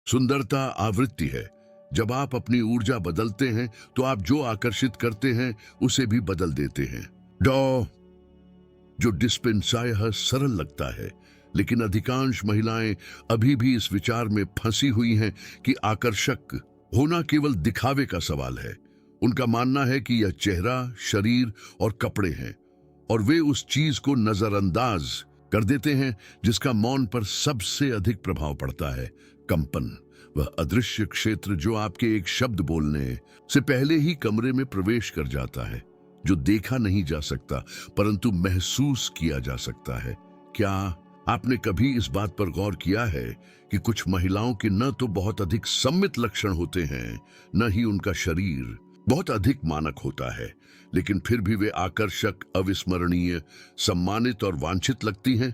सुंदरता आवृत्ति है। जब आप अपनी ऊर्जा बदलते हैं तो आप जो आकर्षित करते हैं उसे भी बदल देते हैं। डॉ जो डिस्पेंसाय सरल लगता है, लेकिन अधिकांश महिलाएं अभी भी इस विचार में फंसी हुई हैं कि आकर्षक होना केवल दिखावे का सवाल है। उनका मानना है कि यह चेहरा, शरीर और कपड़े हैं, और वे उस चीज को नजरअंदाज कर देते हैं जिसका मौन पर सबसे अधिक प्रभाव पड़ता है, कंपन। वह अदृश्य क्षेत्र जो आपके एक शब्द बोलने से पहले ही कमरे में प्रवेश कर जाता है, जो देखा नहीं जा सकता परंतु महसूस किया जा सकता है। क्या आपने कभी इस बात पर गौर किया है कि कुछ महिलाओं के न तो बहुत अधिक सम्मित लक्षण होते हैं, न ही उनका शरीर बहुत अधिक मानक होता है, लेकिन फिर भी वे आकर्षक, अविस्मरणीय, सम्मानित और वांछित लगती हैं?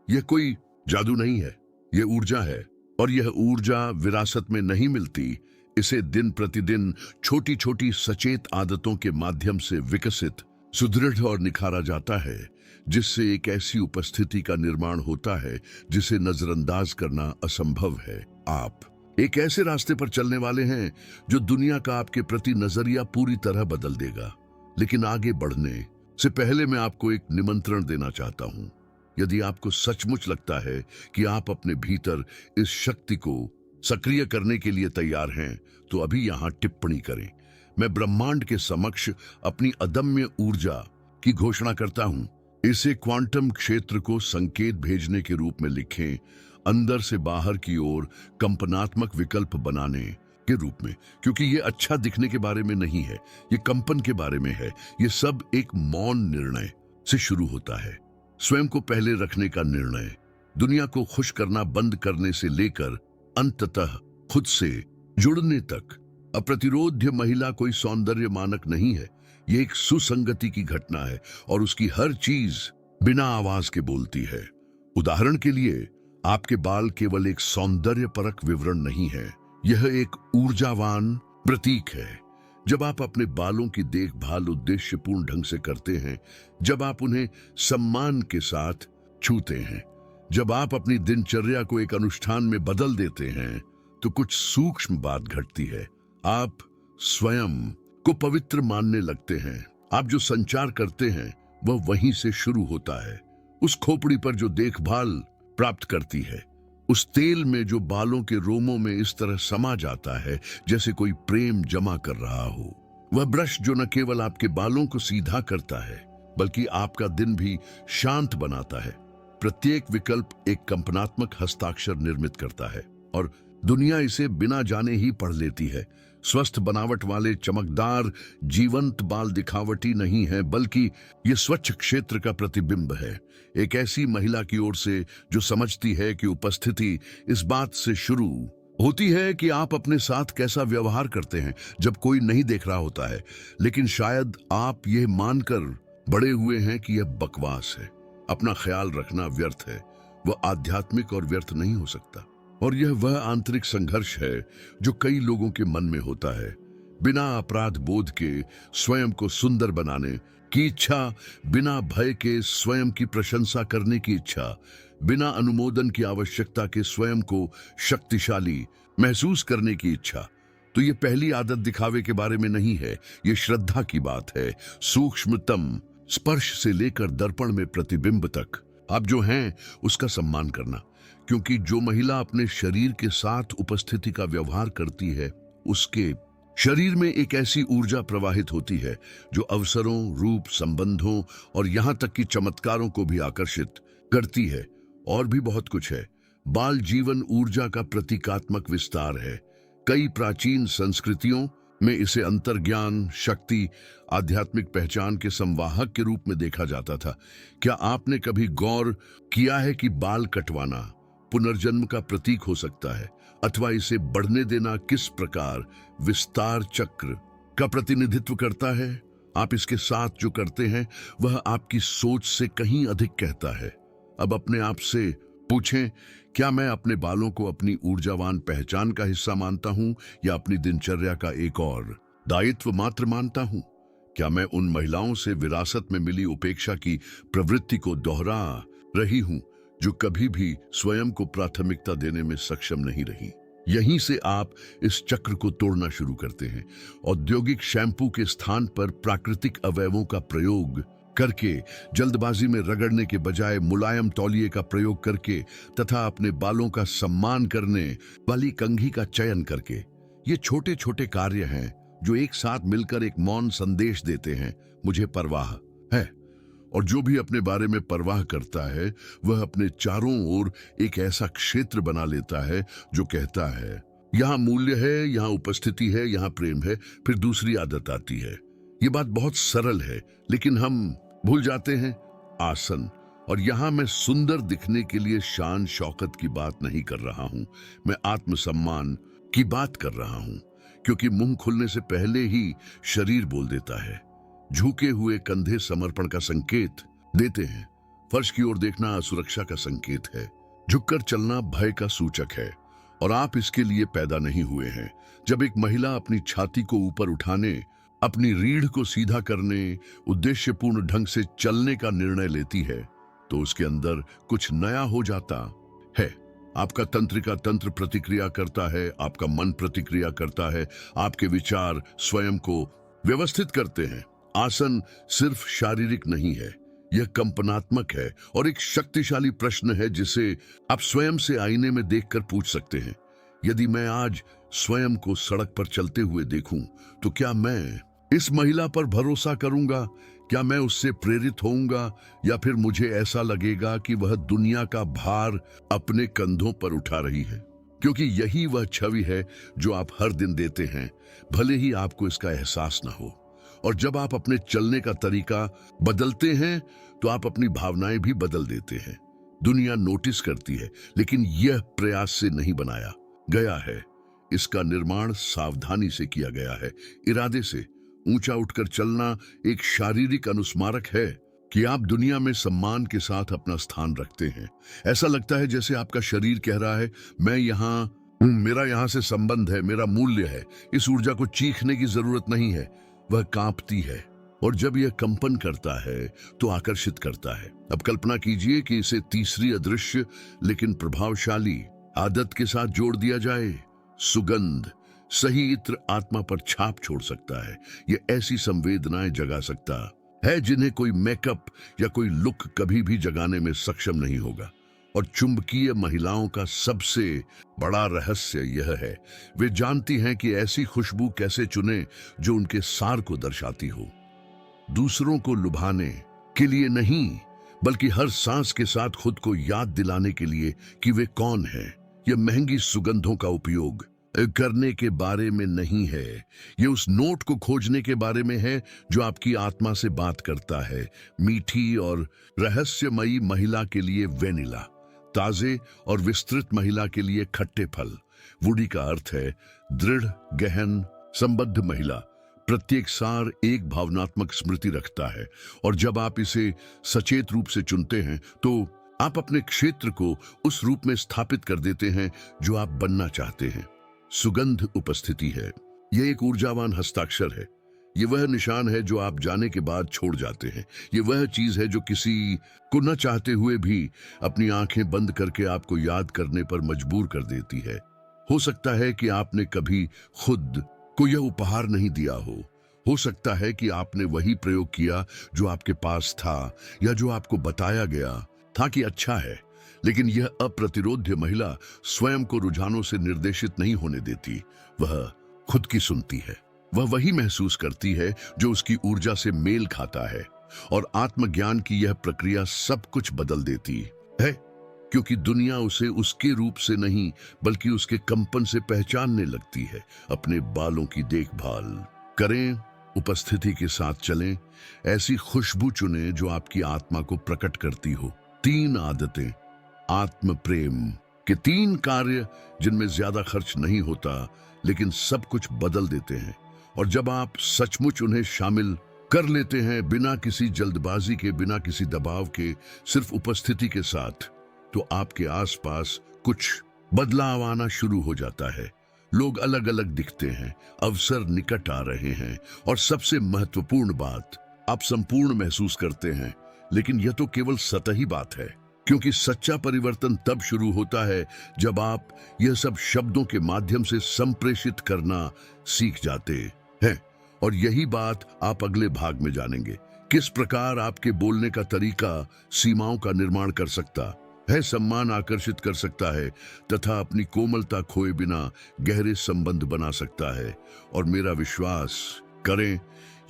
यह कोई जादू नहीं है, यह ऊर्जा है, और यह ऊर्जा विरासत में नहीं मिलती। इसे दिन प्रतिदिन छोटी छोटी सचेत आदतों के माध्यम से विकसित, सुदृढ़ और निखारा जाता है, जिससे एक ऐसी उपस्थिति का निर्माण होता है जिसे नजरअंदाज करना असंभव है। आप एक ऐसे रास्ते पर चलने वाले हैं जो दुनिया का आपके प्रति नजरिया पूरी तरह बदल देगा। लेकिन आगे बढ़ने से पहले मैं आपको एक निमंत्रण देना चाहता हूं। यदि आपको सचमुच लगता है कि आप अपने भीतर इस शक्ति को सक्रिय करने के लिए तैयार हैं, तो अभी यहां टिप्पणी करें। मैं ब्रह्मांड के समक्ष अपनी अदम्य ऊर्जा की घोषणा करता हूं। इसे क्वांटम क्षेत्र को संकेत भेजने के रूप में लिखें, अंदर से बाहर की ओर कंपनात्मक विकल्प बनाने के रूप में, क्योंकि ये अच्छा दिखने के बारे में नहीं है, ये कंपन के बारे में है। ये सब एक मौन निर्णय से शुरू होता है। स्वयं को पहले रखने का निर्णय, दुनिया को खुश करना बंद करने से लेकर अंततः खुद से जुड़ने तक। अप्रतिरोध्य महिला कोई सौंदर्य मानक नहीं है, ये एक सुसंगति की घटना है, और उसकी हर चीज बिना आवाज के बोलती है। उदाहरण के लिए, आपके बाल केवल एक सौंदर्यपरक विवरण नहीं है, यह एक ऊर्जावान प्रतीक है। जब आप अपने बालों की देखभाल उद्देश्यपूर्ण ढंग से करते हैं, जब आप उन्हें सम्मान के साथ छूते हैं, जब आप अपनी दिनचर्या को एक अनुष्ठान में बदल देते हैं, तो कुछ सूक्ष्म बात घटती है। आप स्वयं को पवित्र मानने लगते हैं। आप जो संचार करते हैं वह वहीं से शुरू होता है। उस खोपड़ी पर जो देखभाल प्राप्त करती है, उस तेल में जो बालों के रोमों में इस तरह समा जाता है जैसे कोई प्रेम जमा कर रहा हो। वह ब्रश जो न केवल आपके बालों को सीधा करता है, बल्कि आपका दिन भी शांत बनाता है। प्रत्येक विकल्प एक कंपनात्मक हस्ताक्षर निर्मित करता है, और दुनिया इसे बिना जाने ही पढ़ लेती है। स्वस्थ बनावट वाले चमकदार जीवंत बाल दिखावटी नहीं है, बल्कि ये स्वच्छ क्षेत्र का प्रतिबिंब है, एक ऐसी महिला की ओर से जो समझती है कि उपस्थिति इस बात से शुरू होती है कि आप अपने साथ कैसा व्यवहार करते हैं जब कोई नहीं देख रहा होता है। लेकिन शायद आप ये मानकर बड़े हुए हैं कि यह बकवास है, अपना ख्याल रखना व्यर्थ है, वह आध्यात्मिक और व्यर्थ नहीं हो सकता। और यह वह आंतरिक संघर्ष है जो कई लोगों के मन में होता है। बिना अपराध बोध के स्वयं को सुंदर बनाने की इच्छा, बिना भय के स्वयं की प्रशंसा करने की इच्छा, बिना अनुमोदन की आवश्यकता के स्वयं को शक्तिशाली महसूस करने की इच्छा। तो ये पहली आदत दिखावे के बारे में नहीं है, ये श्रद्धा की बात है। सूक्ष्मतम स्पर्श से लेकर दर्पण में प्रतिबिंब तक आप जो हैं उसका सम्मान करना, क्योंकि जो महिला अपने शरीर के साथ उपस्थिति का व्यवहार करती है, उसके शरीर में एक ऐसी ऊर्जा प्रवाहित होती है जो अवसरों, रूप, संबंधों और यहां तक कि चमत्कारों को भी आकर्षित करती है। और भी बहुत कुछ है। बाल जीवन ऊर्जा का प्रतीकात्मक विस्तार है। कई प्राचीन संस्कृतियों में इसे अंतर्ज्ञान, शक्ति, आध्यात्मिक पहचान के संवाहक के रूप में देखा जाता था। क्या आपने कभी गौर किया है कि बाल कटवाना पुनर्जन्म का प्रतीक हो सकता है, अथवा इसे बढ़ने देना किस प्रकार विस्तार चक्र का प्रतिनिधित्व करता है? आप इसके साथ जो करते हैं वह आपकी सोच से कहीं अधिक कहता है। अब अपने आप से पूछें, क्या मैं अपने बालों को अपनी ऊर्जावान पहचान का हिस्सा मानता हूं, या अपनी दिनचर्या का एक और दायित्व मात्र मानता हूं? क्या मैं उन महिलाओं से विरासत में मिली उपेक्षा की प्रवृत्ति को दोहरा रही हूं जो कभी भी स्वयं को प्राथमिकता देने में सक्षम नहीं रही? यहीं से आप इस चक्र को तोड़ना शुरू करते हैं। औद्योगिक शैम्पू के स्थान पर प्राकृतिक अवयवों का प्रयोग करके, जल्दबाजी में रगड़ने के बजाय मुलायम तौलिए का प्रयोग करके तथा अपने बालों का सम्मान करने वाली कंघी का चयन करके। ये छोटे छोटे कार्य हैं जो एक साथ मिलकर एक मौन संदेश देते हैं, मुझे परवाह है। और जो भी अपने बारे में परवाह करता है वह अपने चारों ओर एक ऐसा क्षेत्र बना लेता है जो कहता है यहाँ मूल्य है, यहाँ उपस्थिति है, यहाँ प्रेम है। फिर दूसरी आदत आती है। ये बात बहुत सरल है लेकिन हम भूल जाते हैं, आसन। और यहाँ मैं सुंदर दिखने के लिए शान शौकत की बात नहीं कर रहा हूं, मैं आत्मसम्मान की बात कर रहा हूं। क्योंकि मुंह खुलने से पहले ही शरीर बोल देता है। झुके हुए कंधे समर्पण का संकेत देते हैं। फर्श की ओर देखना असुरक्षा का संकेत है। झुककर चलना भय का सूचक है और आप इसके लिए पैदा नहीं हुए हैं। जब एक महिला अपनी छाती को ऊपर उठाने, अपनी रीढ़ को सीधा करने, उद्देश्यपूर्ण ढंग से चलने का निर्णय लेती है तो उसके अंदर कुछ नया हो जाता है। आपका तंत्रिका तंत्र प्रतिक्रिया करता है, आपका मन प्रतिक्रिया करता है, आपके विचार स्वयं को व्यवस्थित करते हैं। आसन सिर्फ शारीरिक नहीं है, यह कंपनात्मक है और एक शक्तिशाली प्रश्न है जिसे आप स्वयं से आईने में देखकर पूछ सकते हैं। यदि मैं आज स्वयं को सड़क पर चलते हुए देखूं तो क्या मैं इस महिला पर भरोसा करूंगा? क्या मैं उससे प्रेरित होऊंगा या फिर मुझे ऐसा लगेगा कि वह दुनिया का भार अपने कंधों पर उठा रही है? क्योंकि यही वह छवि है जो आप हर दिन देते हैं, भले ही आपको इसका एहसास ना हो। और जब आप अपने चलने का तरीका बदलते हैं तो आप अपनी भावनाएं भी बदल देते हैं। दुनिया नोटिस करती है लेकिन यह प्रयास से नहीं बनाया गया है। इसका निर्माण सावधानी से किया गया है, इरादे से। ऊंचा उठकर चलना एक शारीरिक अनुस्मारक है कि आप दुनिया में सम्मान के साथ अपना स्थान रखते हैं। ऐसा लगता है जैसे आपका शरीर कह रहा है, मैं यहाँ हूं, मेरा यहाँ से संबंध है, मेरा मूल्य है। इस ऊर्जा को चीखने की जरूरत नहीं है, वह कांपती है। और जब यह कंपन करता है तो आकर्षित करता है। अब कल्पना कीजिए कि इसे तीसरी अदृश्य लेकिन प्रभावशाली आदत के साथ जोड़ दिया जाए। सुगंध। सही इत्र आत्मा पर छाप छोड़ सकता है। यह ऐसी संवेदनाएं जगा सकता है जिन्हें कोई मेकअप या कोई लुक कभी भी जगाने में सक्षम नहीं होगा। और चुंबकीय महिलाओं का सबसे बड़ा रहस्य यह है, वे जानती हैं कि ऐसी खुशबू कैसे चुने जो उनके सार को दर्शाती हो। दूसरों को लुभाने के लिए नहीं, बल्कि हर सांस के साथ खुद को याद दिलाने के लिए कि वे कौन हैं। यह महंगी सुगंधों का उपयोग करने के बारे में नहीं है, ये उस नोट को खोजने के बारे में है जो आपकी आत्मा से बात करता है। मीठी और रहस्यमयी महिला के लिए वेनिला, ताजे और विस्तृत महिला के लिए खट्टे फल। वुडी का अर्थ है दृढ़, गहन, संबद्ध महिला। प्रत्येक सार एक भावनात्मक स्मृति रखता है और जब आप इसे सचेत रूप से चुनते हैं तो आप अपने क्षेत्र को उस रूप में स्थापित कर देते हैं जो आप बनना चाहते हैं। सुगंध उपस्थिति है। यह एक ऊर्जावान हस्ताक्षर है। ये वह निशान है जो आप जाने के बाद छोड़ जाते हैं। ये वह चीज है जो किसी को न चाहते हुए भी अपनी आंखें बंद करके आपको याद करने पर मजबूर कर देती है। हो सकता है कि आपने कभी खुद को यह उपहार नहीं दिया हो सकता है कि आपने वही प्रयोग किया जो आपके पास था या जो आपको बताया गया था कि अच्छा है। लेकिन यह अप्रतिरोध्य महिला स्वयं को रुझानों से निर्देशित नहीं होने देती। वह खुद की सुनती है। वह वही महसूस करती है जो उसकी ऊर्जा से मेल खाता है। और आत्मज्ञान की यह प्रक्रिया सब कुछ बदल देती है, क्योंकि दुनिया उसे उसके रूप से नहीं बल्कि उसके कंपन से पहचानने लगती है। अपने बालों की देखभाल करें, उपस्थिति के साथ चलें, ऐसी खुशबू चुनें जो आपकी आत्मा को प्रकट करती हो। 3 आदतें, आत्म प्रेम के 3 कार्य जिनमें ज्यादा खर्च नहीं होता लेकिन सब कुछ बदल देते हैं। और जब आप सचमुच उन्हें शामिल कर लेते हैं, बिना किसी जल्दबाजी के, बिना किसी दबाव के, सिर्फ उपस्थिति के साथ, तो आपके आसपास कुछ बदलाव आना शुरू हो जाता है। लोग अलग अलग दिखते हैं, अवसर निकट आ रहे हैं और सबसे महत्वपूर्ण बात, आप संपूर्ण महसूस करते हैं। लेकिन यह तो केवल सतही बात है। क्योंकि सच्चा परिवर्तन तब शुरू होता है जब आप यह सब शब्दों के माध्यम से संप्रेषित करना सीख जाते हैं। और यही बात आप अगले भाग में जानेंगे। किस प्रकार आपके बोलने का तरीका सीमाओं का निर्माण कर सकता है, सम्मान आकर्षित कर सकता है तथा अपनी कोमलता खोए बिना गहरे संबंध बना सकता है। और मेरा विश्वास करें,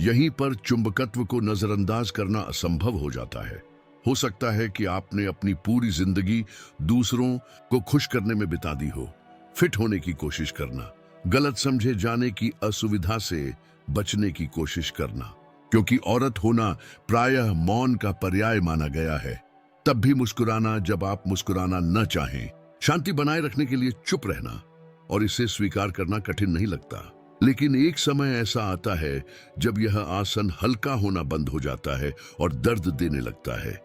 यहीं पर चुंबकत्व को नजरअंदाज करना असंभव हो जाता है। हो सकता है कि आपने अपनी पूरी जिंदगी दूसरों को खुश करने में बिता दी हो, फिट होने की कोशिश करना, गलत समझे जाने की असुविधा से बचने की कोशिश करना, क्योंकि औरत होना प्रायः मौन का पर्याय माना गया है। तब भी मुस्कुराना जब आप मुस्कुराना न चाहें, शांति बनाए रखने के लिए चुप रहना, और इसे स्वीकार करना कठिन नहीं लगता। लेकिन एक समय ऐसा आता है जब यह आसन हल्का होना बंद हो जाता है और दर्द देने लगता है।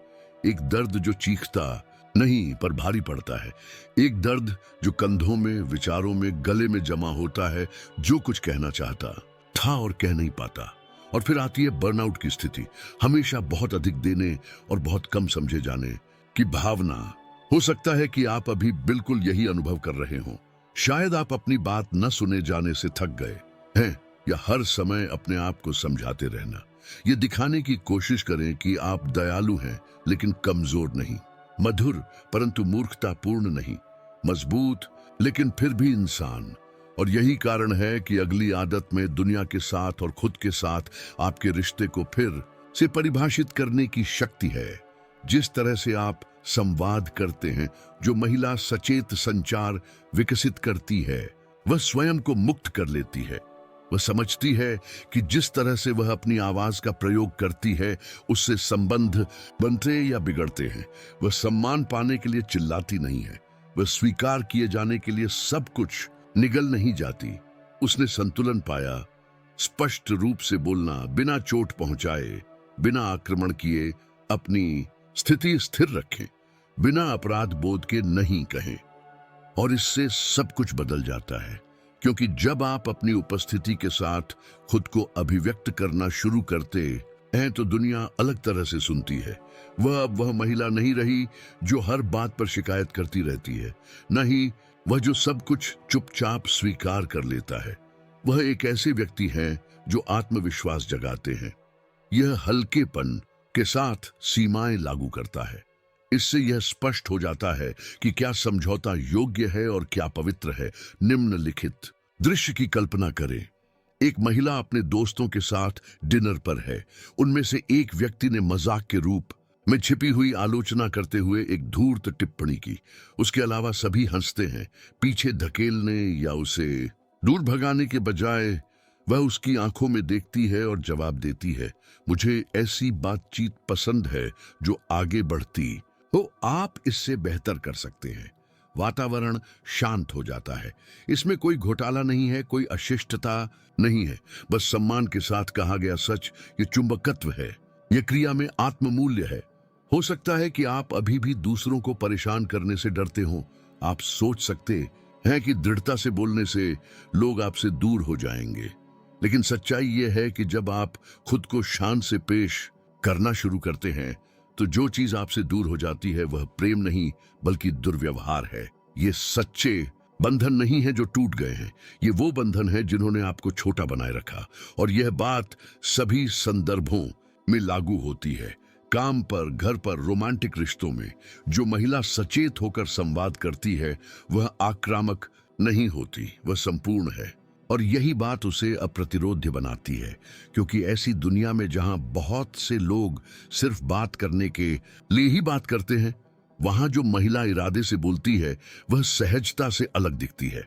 एक दर्द जो चीखता नहीं पर भारी पड़ता है। एक दर्द जो कंधों में, विचारों में, गले में जमा होता है, जो कुछ कहना चाहता था और कह नहीं पाता। और फिर आती है बर्नआउट की स्थिति, हमेशा बहुत अधिक देने और बहुत कम समझे जाने की भावना। हो सकता है कि आप अभी बिल्कुल यही अनुभव कर रहे हों। शायद आप अपनी बात न सुने जाने से थक गए हैं, या हर समय अपने आप को समझाते रहना, ये दिखाने की कोशिश करें कि आप दयालु हैं लेकिन कमजोर नहीं, मधुर परंतु मूर्खतापूर्ण नहीं, मजबूत लेकिन फिर भी इंसान। और यही कारण है कि अगली आदत में दुनिया के साथ और खुद के साथ आपके रिश्ते को फिर से परिभाषित करने की शक्ति है। जिस तरह से आप संवाद करते हैं, जो महिला सचेत संचार विकसित करती है, वह स्वयं को मुक्त कर लेती है। वह समझती है कि जिस तरह से वह अपनी आवाज का प्रयोग करती है, उससे संबंध बनते या बिगड़ते हैं। वह सम्मान पाने के लिए चिल्लाती नहीं है, वह स्वीकार किए जाने के लिए सब कुछ निगल नहीं जाती। उसने संतुलन पाया, स्पष्ट रूप से बोलना, बिना चोट पहुंचाए, बिना आक्रमण किए अपनी स्थिति स्थिर रखें, बिना अपराध बोध के नहीं कहें। और इससे सब कुछ बदल जाता है, क्योंकि जब आप अपनी उपस्थिति के साथ खुद को अभिव्यक्त करना शुरू करते हैं तो दुनिया अलग तरह से सुनती है। वह महिला नहीं रही जो हर बात पर शिकायत करती रहती है, नहीं वह जो सब कुछ चुपचाप स्वीकार कर लेता है। वह एक ऐसे व्यक्ति हैं जो आत्मविश्वास जगाते हैं। यह हल्केपन के साथ सीमाएं लागू करता है। इससे यह स्पष्ट हो जाता है कि क्या समझौता योग्य है और क्या पवित्र है। निम्नलिखित दृश्य की कल्पना करें। एक महिला अपने दोस्तों के साथ डिनर पर है। उनमें से एक व्यक्ति ने मजाक के रूप में छिपी हुई आलोचना करते हुए एक धूर्त टिप्पणी की। उसके अलावा सभी हंसते हैं। पीछे धकेलने या उसे दूर भगाने के बजाय वह उसकी आंखों में देखती है और जवाब देती है, मुझे ऐसी बातचीत पसंद है जो आगे बढ़ती हो। आप इससे बेहतर कर सकते हैं। वातावरण शांत हो जाता है। इसमें कोई घोटाला नहीं है, कोई अशिष्टता नहीं है, बस सम्मान के साथ कहा गया सच। ये चुंबकत्व है, ये क्रिया में आत्ममूल्य है। हो सकता है कि आप अभी भी दूसरों को परेशान करने से डरते हो। आप सोच सकते हैं कि दृढ़ता से बोलने से लोग आपसे दूर हो जाएंगे, लेकिन सच्चाई यह है कि जब आप खुद को शान से पेश करना शुरू करते हैं तो जो चीज आपसे दूर हो जाती है वह प्रेम नहीं बल्कि दुर्व्यवहार है। ये सच्चे बंधन नहीं है जो टूट गए हैं, ये वो बंधन है जिन्होंने आपको छोटा बनाए रखा। और यह बात सभी संदर्भों में लागू होती है, काम पर, घर पर, रोमांटिक रिश्तों में। जो महिला सचेत होकर संवाद करती है वह आक्रामक नहीं होती, वह संपूर्ण है। और यही बात उसे अप्रतिरोध्य बनाती है, क्योंकि ऐसी दुनिया में जहां बहुत से लोग सिर्फ बात करने के लिए ही बात करते हैं, वहां जो महिला इरादे से बोलती है वह सहजता से अलग दिखती है।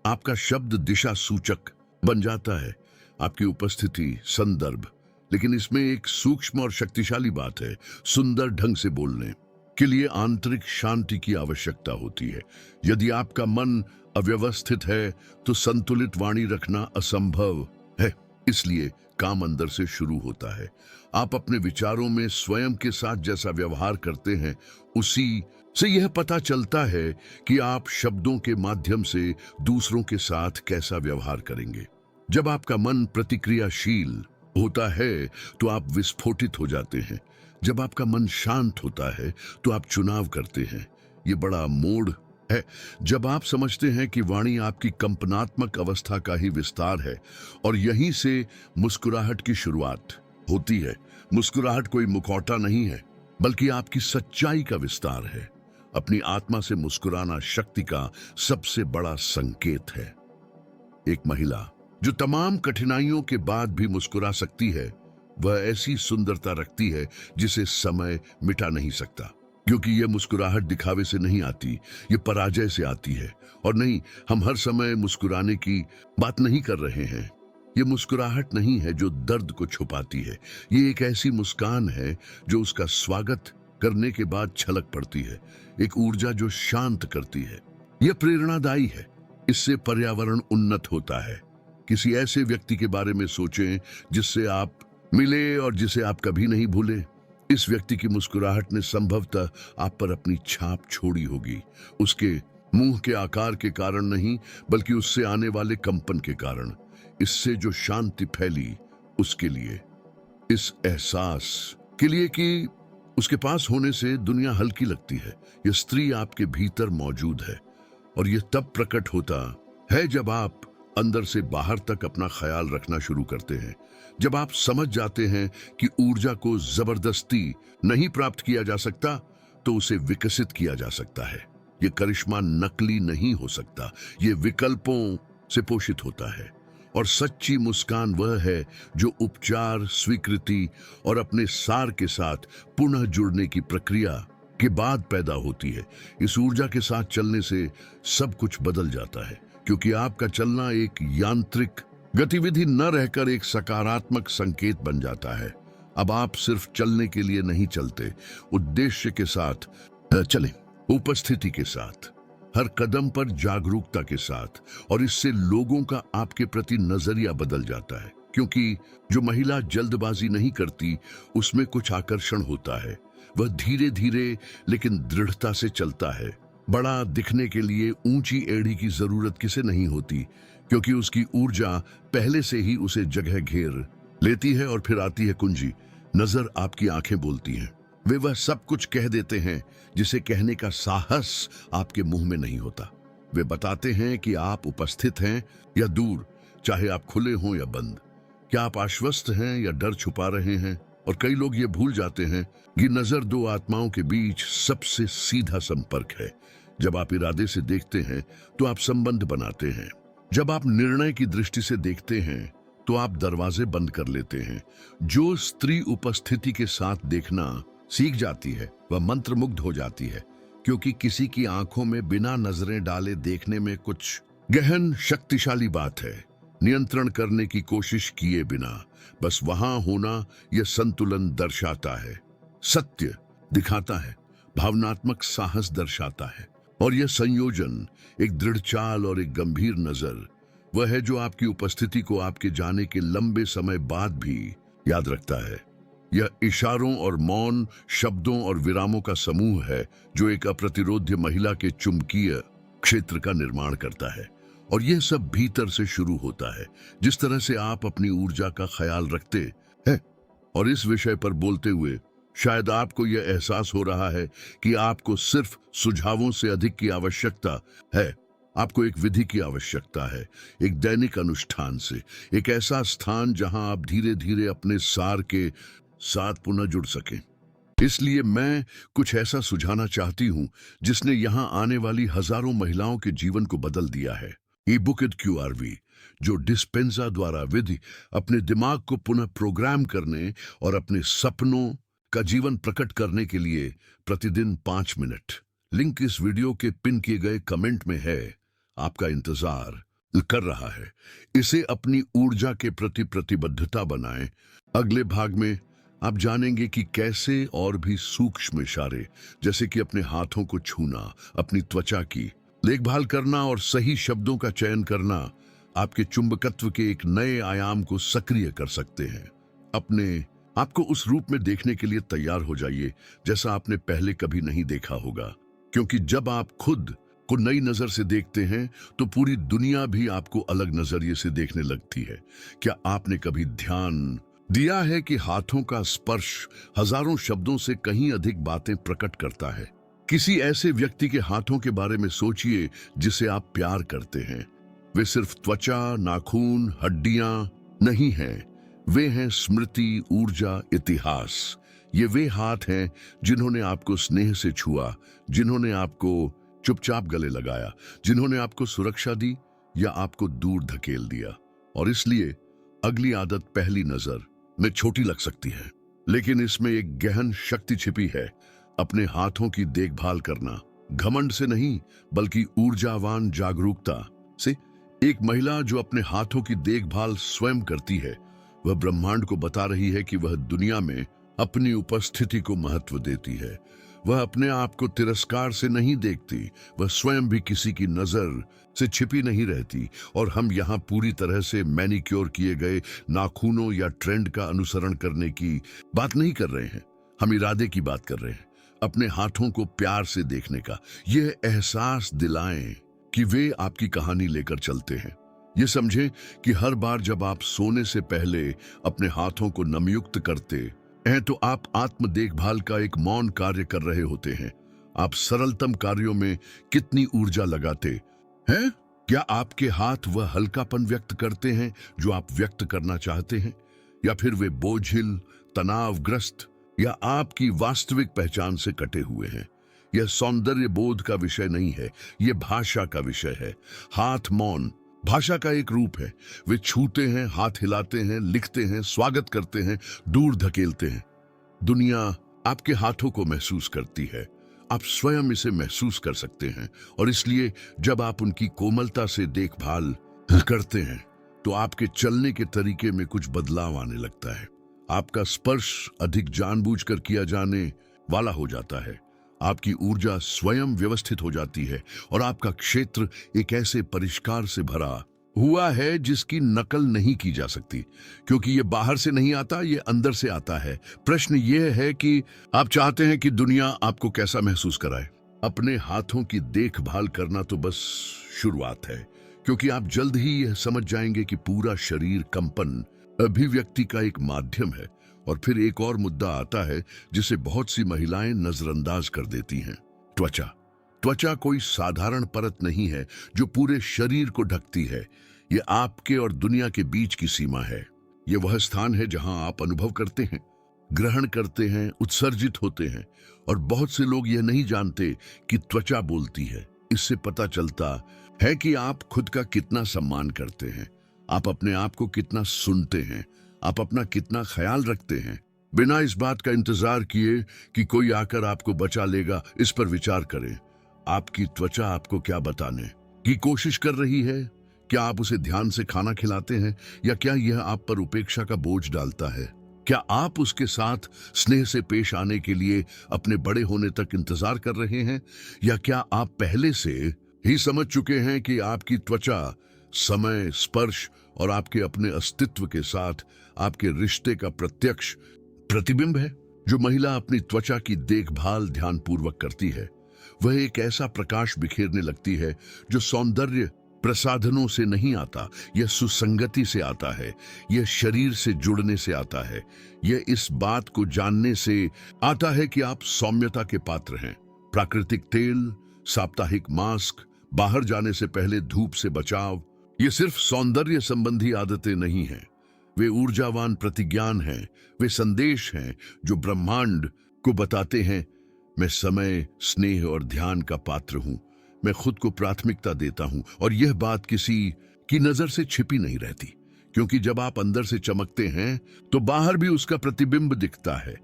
आपका शब्द दिशा सूचक बन जाता है, आपकी उपस्थिति संदर्भ। लेकिन इसमें एक सूक्ष्म और शक्तिशाली बात है। सुंदर ढंग से बोलने के लिए आंतरिक शांति की आवश्यकता होती है। यदि आपका मन अव्यवस्थित है तो संतुलित वाणी रखना असंभव है। इसलिए काम अंदर से शुरू होता है। आप अपने विचारों में स्वयं के साथ जैसा व्यवहार करते हैं, उसी से यह पता चलता है कि आप शब्दों के माध्यम से दूसरों के साथ कैसा व्यवहार करेंगे। जब आपका मन प्रतिक्रियाशील होता है तो आप विस्फोटित हो जाते हैं। जब आपका मन शांत होता है तो आप चुनाव करते हैं। ये बड़ा मोड़ है जब आप समझते हैं कि वाणी आपकी कंपनात्मक अवस्था का ही विस्तार है और यहीं से मुस्कुराहट की शुरुआत होती है। मुस्कुराहट कोई मुखौटा नहीं है, बल्कि आपकी सच्चाई का विस्तार है। अपनी आत्मा से मुस्कुराना शक्ति का सबसे बड़ा संकेत है। एक महिला जो तमाम कठिनाइयों के बाद भी मुस्कुरा सकती है, वह ऐसी सुंदरता रखती है जिसे समय मिटा नहीं सकता। क्योंकि यह मुस्कुराहट दिखावे से नहीं आती, ये पराजय से आती है। और नहीं, हम हर समय मुस्कुराने की बात नहीं कर रहे हैं। ये मुस्कुराहट नहीं है जो दर्द को छुपाती है। ये एक ऐसी मुस्कान है जो उसका स्वागत करने के बाद छलक पड़ती है। एक ऊर्जा जो शांत करती है। यह प्रेरणादायी है। इससे पर्यावरण उन्नत होता है। किसी ऐसे व्यक्ति के बारे में सोचें जिससे आप मिले और जिसे आप कभी नहीं भूले। इस व्यक्ति की मुस्कुराहट ने संभवतः आप पर अपनी छाप छोड़ी होगी। उसके मुंह के आकार के कारण नहीं, बल्कि उससे आने वाले कंपन के कारण। इससे जो शांति फैली उसके लिए, इस एहसास के लिए कि उसके पास होने से दुनिया हल्की लगती है। यह स्त्री आपके भीतर मौजूद है और यह तब प्रकट होता है जब आप अंदर से बाहर तक अपना ख्याल रखना शुरू करते हैं। जब आप समझ जाते हैं कि ऊर्जा को जबरदस्ती नहीं प्राप्त किया जा सकता, तो उसे विकसित किया जा सकता है। यह करिश्मा नकली नहीं हो सकता, यह विकल्पों से पोषित होता है। और सच्ची मुस्कान वह है जो उपचार, स्वीकृति और अपने सार के साथ पुनः जुड़ने की प्रक्रिया के बाद पैदा होती है। इस ऊर्जा के साथ चलने से सब कुछ बदल जाता है, क्योंकि आपका चलना एक यांत्रिक गतिविधि न रहकर एक सकारात्मक संकेत बन जाता है। अब आप सिर्फ चलने के लिए नहीं चलते, उद्देश्य के साथ चलें, उपस्थिति के साथ, हर कदम पर जागरूकता के साथ। और इससे लोगों का आपके प्रति नजरिया बदल जाता है। क्योंकि जो महिला जल्दबाजी नहीं करती, उसमें कुछ आकर्षण होता है। वह धीरे धीरे लेकिन दृढ़ता से चलता है। बड़ा दिखने के लिए ऊंची एड़ी की जरूरत किसे नहीं होती, क्योंकि उसकी ऊर्जा पहले से ही उसे जगह घेर लेती है। और फिर आती है कुंजी, नजर। आपकी आंखें बोलती हैं। वे वह सब कुछ कह देते हैं जिसे कहने का साहस आपके मुंह में नहीं होता। वे बताते हैं कि आप उपस्थित हैं या दूर, चाहे आप खुले हों या बंद। क्या आप आश्वस्त हैं या डर छुपा रहे हैं। और कई लोग ये भूल जाते हैं कि नजर दो आत्माओं के बीच सबसे सीधा संपर्क है। जब आप इरादे से देखते हैं तो आप संबंध बनाते हैं। जब आप निर्णय की दृष्टि से देखते हैं तो आप दरवाजे बंद कर लेते हैं। जो स्त्री उपस्थिति के साथ देखना सीख जाती है, वह मंत्रमुग्ध हो जाती है। क्योंकि किसी की आंखों में बिना नजरें डाले देखने में कुछ गहन शक्तिशाली बात है। नियंत्रण करने की कोशिश किए बिना बस वहां होना, यह संतुलन दर्शाता है, सत्य दिखाता है, भावनात्मक साहस दर्शाता है। और यह संयोजन, एक दृढ़ चाल और एक गंभीर नजर, वह है जो आपकी उपस्थिति को आपके जाने के लंबे समय बाद भी याद रखता है। यह इशारों और मौन, शब्दों और विरामों का समूह है जो एक अप्रतिरोध्य महिला के चुंबकीय क्षेत्र का निर्माण करता है। और यह सब भीतर से शुरू होता है, जिस तरह से आप अपनी ऊर्जा का ख्याल रखते हैं। और इस विषय पर बोलते हुए शायद आपको यह एहसास हो रहा है कि आपको सिर्फ सुझावों से अधिक की आवश्यकता है। आपको एक विधि की आवश्यकता है, एक दैनिक अनुष्ठान से, एक ऐसा स्थान जहां आप धीरे धीरे अपने सार के साथ पुनः जुड़ सकें। इसलिए मैं कुछ ऐसा सुझाना चाहती हूं जिसने यहां आने वाली हजारों महिलाओं के जीवन को बदल दिया है। ई-बुकेट QRV, जो डिस्पेंसा द्वारा विधि अपने दिमाग को पुनः प्रोग्राम करने और अपने सपनों का जीवन प्रकट करने के लिए प्रतिदिन 5 मिनट। लिंक इस वीडियो के पिन किए गए कमेंट में है। आपका इंतजार कर रहा है। इसे अपनी ऊर्जा के प्रति प्रतिबद्धता बनाएं। अगले भाग में आप जानेंगे कि कैसे और भी सूक्ष्म इशारे, जैसे कि अपने हाथों को छूना, अपनी त्वचा की देखभाल करना और सही शब्दों का चयन करना, आपके चुंबकत्व के एक नए आयाम को सक्रिय कर सकते हैं। अपने आपको उस रूप में देखने के लिए तैयार हो जाइए जैसा आपने पहले कभी नहीं देखा होगा। क्योंकि जब आप खुद को नई नजर से देखते हैं तो पूरी दुनिया भी आपको अलग नजरिए से देखने लगती है। क्या आपने कभी ध्यान दिया है कि हाथों का स्पर्श हजारों शब्दों से कहीं अधिक बातें प्रकट करता है। किसी ऐसे व्यक्ति के हाथों के बारे में सोचिए जिसे आप प्यार करते हैं। वे सिर्फ त्वचा, नाखून, हड्डियां नहीं हैं, वे हैं स्मृति, ऊर्जा, इतिहास। ये वे हाथ हैं जिन्होंने आपको स्नेह से छुआ, जिन्होंने आपको चुपचाप गले लगाया, जिन्होंने आपको सुरक्षा दी या आपको दूर धकेल दिया। और इसलिए अगली आदत पहली नजर में छोटी लग सकती है, लेकिन इसमें एक गहन शक्ति छिपी है। अपने हाथों की देखभाल करना, घमंड से नहीं बल्कि ऊर्जावान जागरूकता से। एक महिला जो अपने हाथों की देखभाल स्वयं करती है, वह ब्रह्मांड को बता रही है कि वह दुनिया में अपनी उपस्थिति को महत्व देती है। वह अपने आप को तिरस्कार से नहीं देखती, वह स्वयं भी किसी की नजर से छिपी नहीं रहती। और हम यहाँ पूरी तरह से मैनिक्योर किए गए नाखूनों या ट्रेंड का अनुसरण करने की बात नहीं कर रहे हैं, हम इरादे की बात कर रहे हैं। अपने हाथों को प्यार से देखने का यह एहसास दिलाएं कि वे आपकी कहानी लेकर चलते हैं। ये समझें कि हर बार जब आप सोने से पहले अपने हाथों को नमयुक्त करते हैं तो आप आत्म देखभाल का एक मौन कार्य कर रहे होते हैं। आप सरलतम कार्यों में कितनी ऊर्जा लगाते हैं? क्या आपके हाथ वह हल्कापन व्यक्त करते हैं जो आप व्यक्त करना चाहते हैं, या फिर वे बोझिल, तनावग्रस्त या आपकी वास्तविक पहचान से कटे हुए हैं? यह सौंदर्य बोध का विषय नहीं है, यह भाषा का विषय है। हाथ मौन भाषा का एक रूप है। वे छूते हैं, हाथ हिलाते हैं, लिखते हैं, स्वागत करते हैं, दूर धकेलते हैं। दुनिया आपके हाथों को महसूस करती है, आप स्वयं इसे महसूस कर सकते हैं। और इसलिए जब आप उनकी कोमलता से देखभाल करते हैं तो आपके चलने के तरीके में कुछ बदलाव आने लगता है। आपका स्पर्श अधिक जानबूझकर किया जाने वाला हो जाता है। आपकी ऊर्जा स्वयं व्यवस्थित हो जाती है और आपका क्षेत्र एक ऐसे परिष्कार से भरा हुआ है जिसकी नकल नहीं की जा सकती, क्योंकि ये बाहर से नहीं आता, ये अंदर से आता है। प्रश्न ये है कि आप चाहते हैं कि दुनिया आपको कैसा महसूस कराए। अपने हाथों की देखभाल करना तो बस शुरुआत है, क्योंकि आप जल्द ही यह समझ जाएंगे कि पूरा शरीर कंपन अभिव्यक्ति का एक माध्यम है। और फिर एक और मुद्दा आता है जिसे बहुत सी महिलाएं नजरअंदाज कर देती हैं, त्वचा। त्वचा कोई साधारण परत नहीं है जो पूरे शरीर को ढकती है। ये आपके और दुनिया के बीच की सीमा है। ये वह स्थान है जहां आप अनुभव करते हैं, ग्रहण करते हैं, उत्सर्जित होते हैं। और बहुत से लोग यह नहीं जानते कि त्वचा बोलती है। इससे पता चलता है कि आप खुद का कितना सम्मान करते हैं, आप अपने आप को कितना सुनते हैं, आप अपना कितना ख्याल रखते हैं। बिना इस बात का इंतजार किए कि कोई आकर आपको बचा लेगा, इस पर विचार करें। आपकी त्वचा आपको क्या बताने की कोशिश कर रही है? क्या आप उसे ध्यान से खाना खिलाते हैं, या क्या यह आप पर उपेक्षा का बोझ डालता है? क्या आप उसके साथ स्नेह से पेश आने के लिए अपने बड़े होने तक इंतजार कर रहे हैं, या क्या आप पहले से ही समझ चुके हैं कि आपकी त्वचा समय, स्पर्श और आपके अपने अस्तित्व के साथ आपके रिश्ते का प्रत्यक्ष प्रतिबिंब है? जो महिला अपनी त्वचा की देखभाल ध्यानपूर्वक करती है, वह एक ऐसा प्रकाश बिखेरने लगती है जो सौंदर्य प्रसाधनों से नहीं आता, यह सुसंगति से आता है, यह शरीर से जुड़ने से आता है, यह इस बात को जानने से आता है कि आप सौम्यता के पात्र हैं। प्राकृतिक तेल, साप्ताहिक मास्क, बाहर जाने से पहले धूप से बचाव, ये सिर्फ सौंदर्य संबंधी आदतें नहीं हैं, वे ऊर्जावान प्रतिज्ञान हैं। वे संदेश हैं जो ब्रह्मांड को बताते हैं, मैं समय, स्नेह और ध्यान का पात्र हूं, मैं खुद को प्राथमिकता देता हूं। और यह बात किसी की नजर से छिपी नहीं रहती, क्योंकि जब आप अंदर से चमकते हैं तो बाहर भी उसका प्रतिबिंब दिखता है।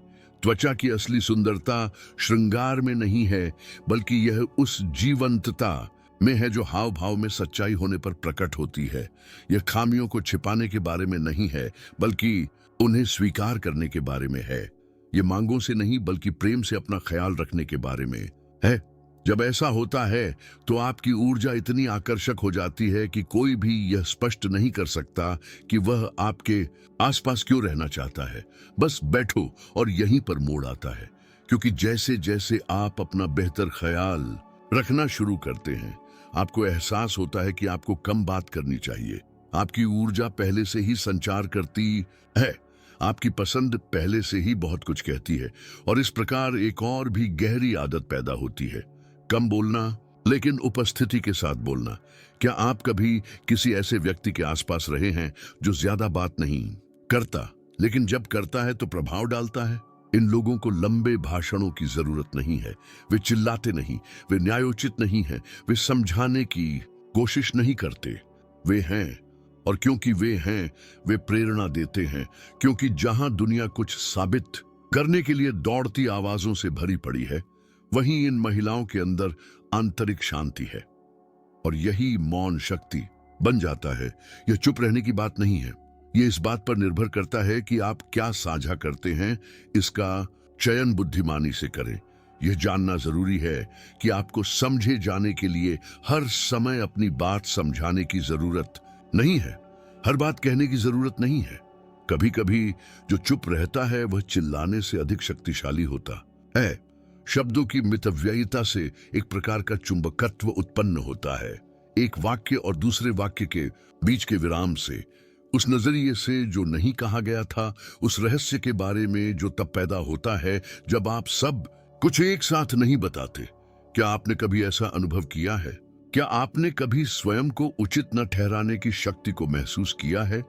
त्वचा की असली सुंदरता श्रृंगार में नहीं है, बल्कि यह उस जीवंतता में है जो हाव भाव में सच्चाई होने पर प्रकट होती है। यह खामियों को छिपाने के बारे में नहीं है, बल्कि उन्हें स्वीकार करने के बारे में है। यह मांगों से नहीं बल्कि प्रेम से अपना ख्याल रखने के बारे में है। जब ऐसा होता है तो आपकी ऊर्जा इतनी आकर्षक हो जाती है कि कोई भी यह स्पष्ट नहीं कर सकता कि वह आपके आसपास क्यों रहना चाहता है। बस बैठो और यहीं पर मोड़ आता है, क्योंकि जैसे जैसे आप अपना बेहतर ख्याल रखना शुरू करते हैं, आपको एहसास होता है कि आपको कम बात करनी चाहिए। आपकी ऊर्जा पहले से ही संचार करती है, आपकी पसंद पहले से ही बहुत कुछ कहती है और इस प्रकार एक और भी गहरी आदत पैदा होती है, कम बोलना लेकिन उपस्थिति के साथ बोलना। क्या आप कभी किसी ऐसे व्यक्ति के आसपास रहे हैं जो ज्यादा बात नहीं करता लेकिन जब करता है तो प्रभाव डालता है? इन लोगों को लंबे भाषणों की जरूरत नहीं है, वे चिल्लाते नहीं, वे न्यायोचित नहीं हैं, वे समझाने की कोशिश नहीं करते, वे हैं। और क्योंकि वे हैं, वे प्रेरणा देते हैं, क्योंकि जहां दुनिया कुछ साबित करने के लिए दौड़ती आवाजों से भरी पड़ी है, वहीं इन महिलाओं के अंदर आंतरिक शांति है। और यही मौन शक्ति बन जाता है। यह चुप रहने की बात नहीं है, यह इस बात पर निर्भर करता है कि आप क्या साझा करते हैं। इसका चयन बुद्धिमानी से करें। यह जानना जरूरी है कि आपको समझे जाने के लिए हर समय अपनी बात समझाने की जरूरत नहीं है, हर बात कहने की जरूरत नहीं है। कभी कभी जो चुप रहता है वह चिल्लाने से अधिक शक्तिशाली होता है। शब्दों की मितव्ययिता से एक प्रकार का चुंबकत्व उत्पन्न होता है, एक वाक्य और दूसरे वाक्य के बीच के विराम से, उस नजरिए से जो नहीं कहा गया था, उस रहस्य के बारे में जो तब पैदा होता है जब आप सब कुछ एक साथ नहीं बताते। क्या आपने कभी ऐसा अनुभव किया है? क्या आपने कभी स्वयं को उचित न ठहराने की शक्ति को महसूस किया है?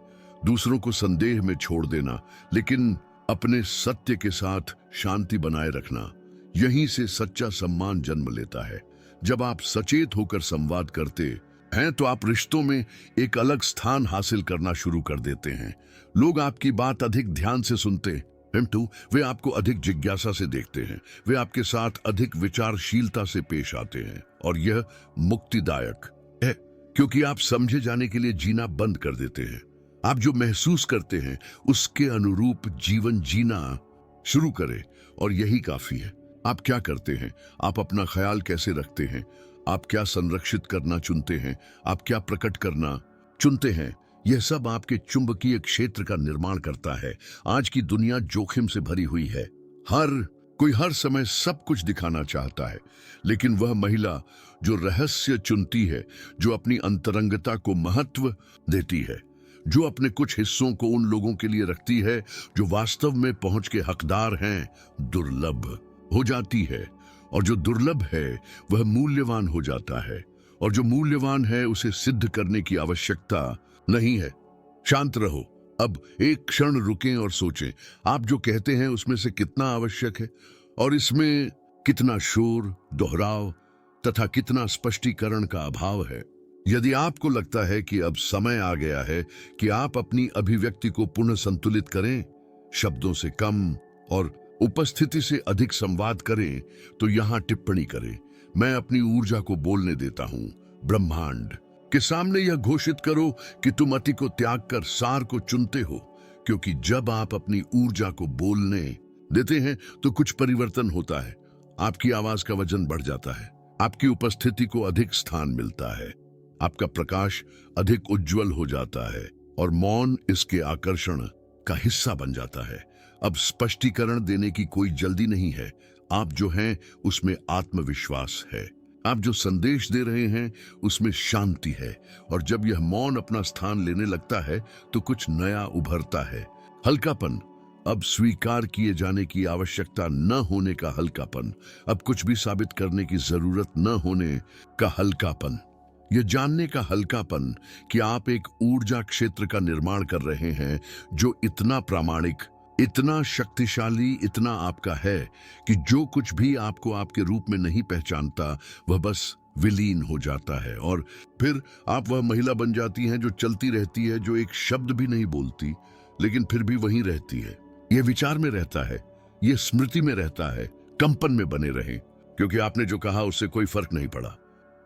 दूसरों को संदेह में छोड़ देना लेकिन अपने सत्य के साथ शांति बनाए रखना, यहीं से सच्चा सम्मान जन्म लेता है। जब आप सचेत होकर संवाद करते हैं तो आप रिश्तों में एक अलग स्थान हासिल करना शुरू कर देते हैं। लोग आपकी बात अधिक ध्यान से सुनते हैं, वे आपको अधिक जिज्ञासा से देखते हैं, वे आपके साथ अधिक विचारशीलता से पेश आते हैं। और यह मुक्तिदायक है क्योंकि आप समझे जाने के लिए जीना बंद कर देते हैं। आप जो महसूस करते हैं उसके अनुरूप जीवन जीना शुरू करें और यही काफी है। आप क्या करते हैं? आप अपना ख्याल कैसे रखते हैं? आप क्या संरक्षित करना चुनते हैं? आप क्या प्रकट करना चुनते हैं? यह सब आपके चुंबकीय क्षेत्र का निर्माण करता है। आज की दुनिया जोखिम से भरी हुई है। हर कोई हर समय सब कुछ दिखाना चाहता है, लेकिन वह महिला जो रहस्य चुनती है, जो अपनी अंतरंगता को महत्व देती है, जो अपने कुछ हिस्सों को उन लोगों के लिए रखती है जो वास्तव में पहुंच के हकदार हैं, दुर्लभ हो जाती है। और जो दुर्लभ है वह मूल्यवान हो जाता है, और जो मूल्यवान है उसे सिद्ध करने की आवश्यकता नहीं है। शांत रहो। अब एक क्षण रुकें और सोचें, आप जो कहते हैं उसमें से कितना आवश्यक है और इसमें कितना शोर, दोहराव तथा कितना स्पष्टीकरण का अभाव है। यदि आपको लगता है कि अब समय आ गया है कि आप अपनी अभिव्यक्ति को पुनः संतुलित करें, शब्दों से कम और उपस्थिति से अधिक संवाद करें, तो यहां टिप्पणी करें। मैं अपनी ऊर्जा को बोलने देता हूं। ब्रह्मांड के सामने यह घोषित करो कि तुम अति को त्याग कर सार को चुनते हो, क्योंकि जब आप अपनी ऊर्जा को बोलने देते हैं तो कुछ परिवर्तन होता है। आपकी आवाज का वजन बढ़ जाता है, आपकी उपस्थिति को अधिक स्थान मिलता है, आपका प्रकाश अधिक उज्जवल हो जाता है और मौन इसके आकर्षण का हिस्सा बन जाता है। अब स्पष्टीकरण देने की कोई जल्दी नहीं है। आप जो हैं उसमें आत्मविश्वास है, आप जो संदेश दे रहे हैं उसमें शांति है। और जब यह मौन अपना स्थान लेने लगता है तो कुछ नया उभरता है। हल्कापन, अब स्वीकार किए जाने की आवश्यकता न होने का हल्कापन, अब कुछ भी साबित करने की जरूरत न होने का हल्कापन, यह जानने का हल्कापन कि आप एक ऊर्जा क्षेत्र का निर्माण कर रहे हैं जो इतना प्रामाणिक, इतना शक्तिशाली, इतना आपका है कि जो कुछ भी आपको आपके रूप में नहीं पहचानता वह बस विलीन हो जाता है। और फिर आप वह महिला बन जाती हैं जो चलती रहती है, जो एक शब्द भी नहीं बोलती लेकिन फिर भी वहीं रहती है। यह विचार में रहता है, यह स्मृति में रहता है, कंपन में बने रहें, क्योंकि आपने जो कहा उससे कोई फर्क नहीं पड़ा।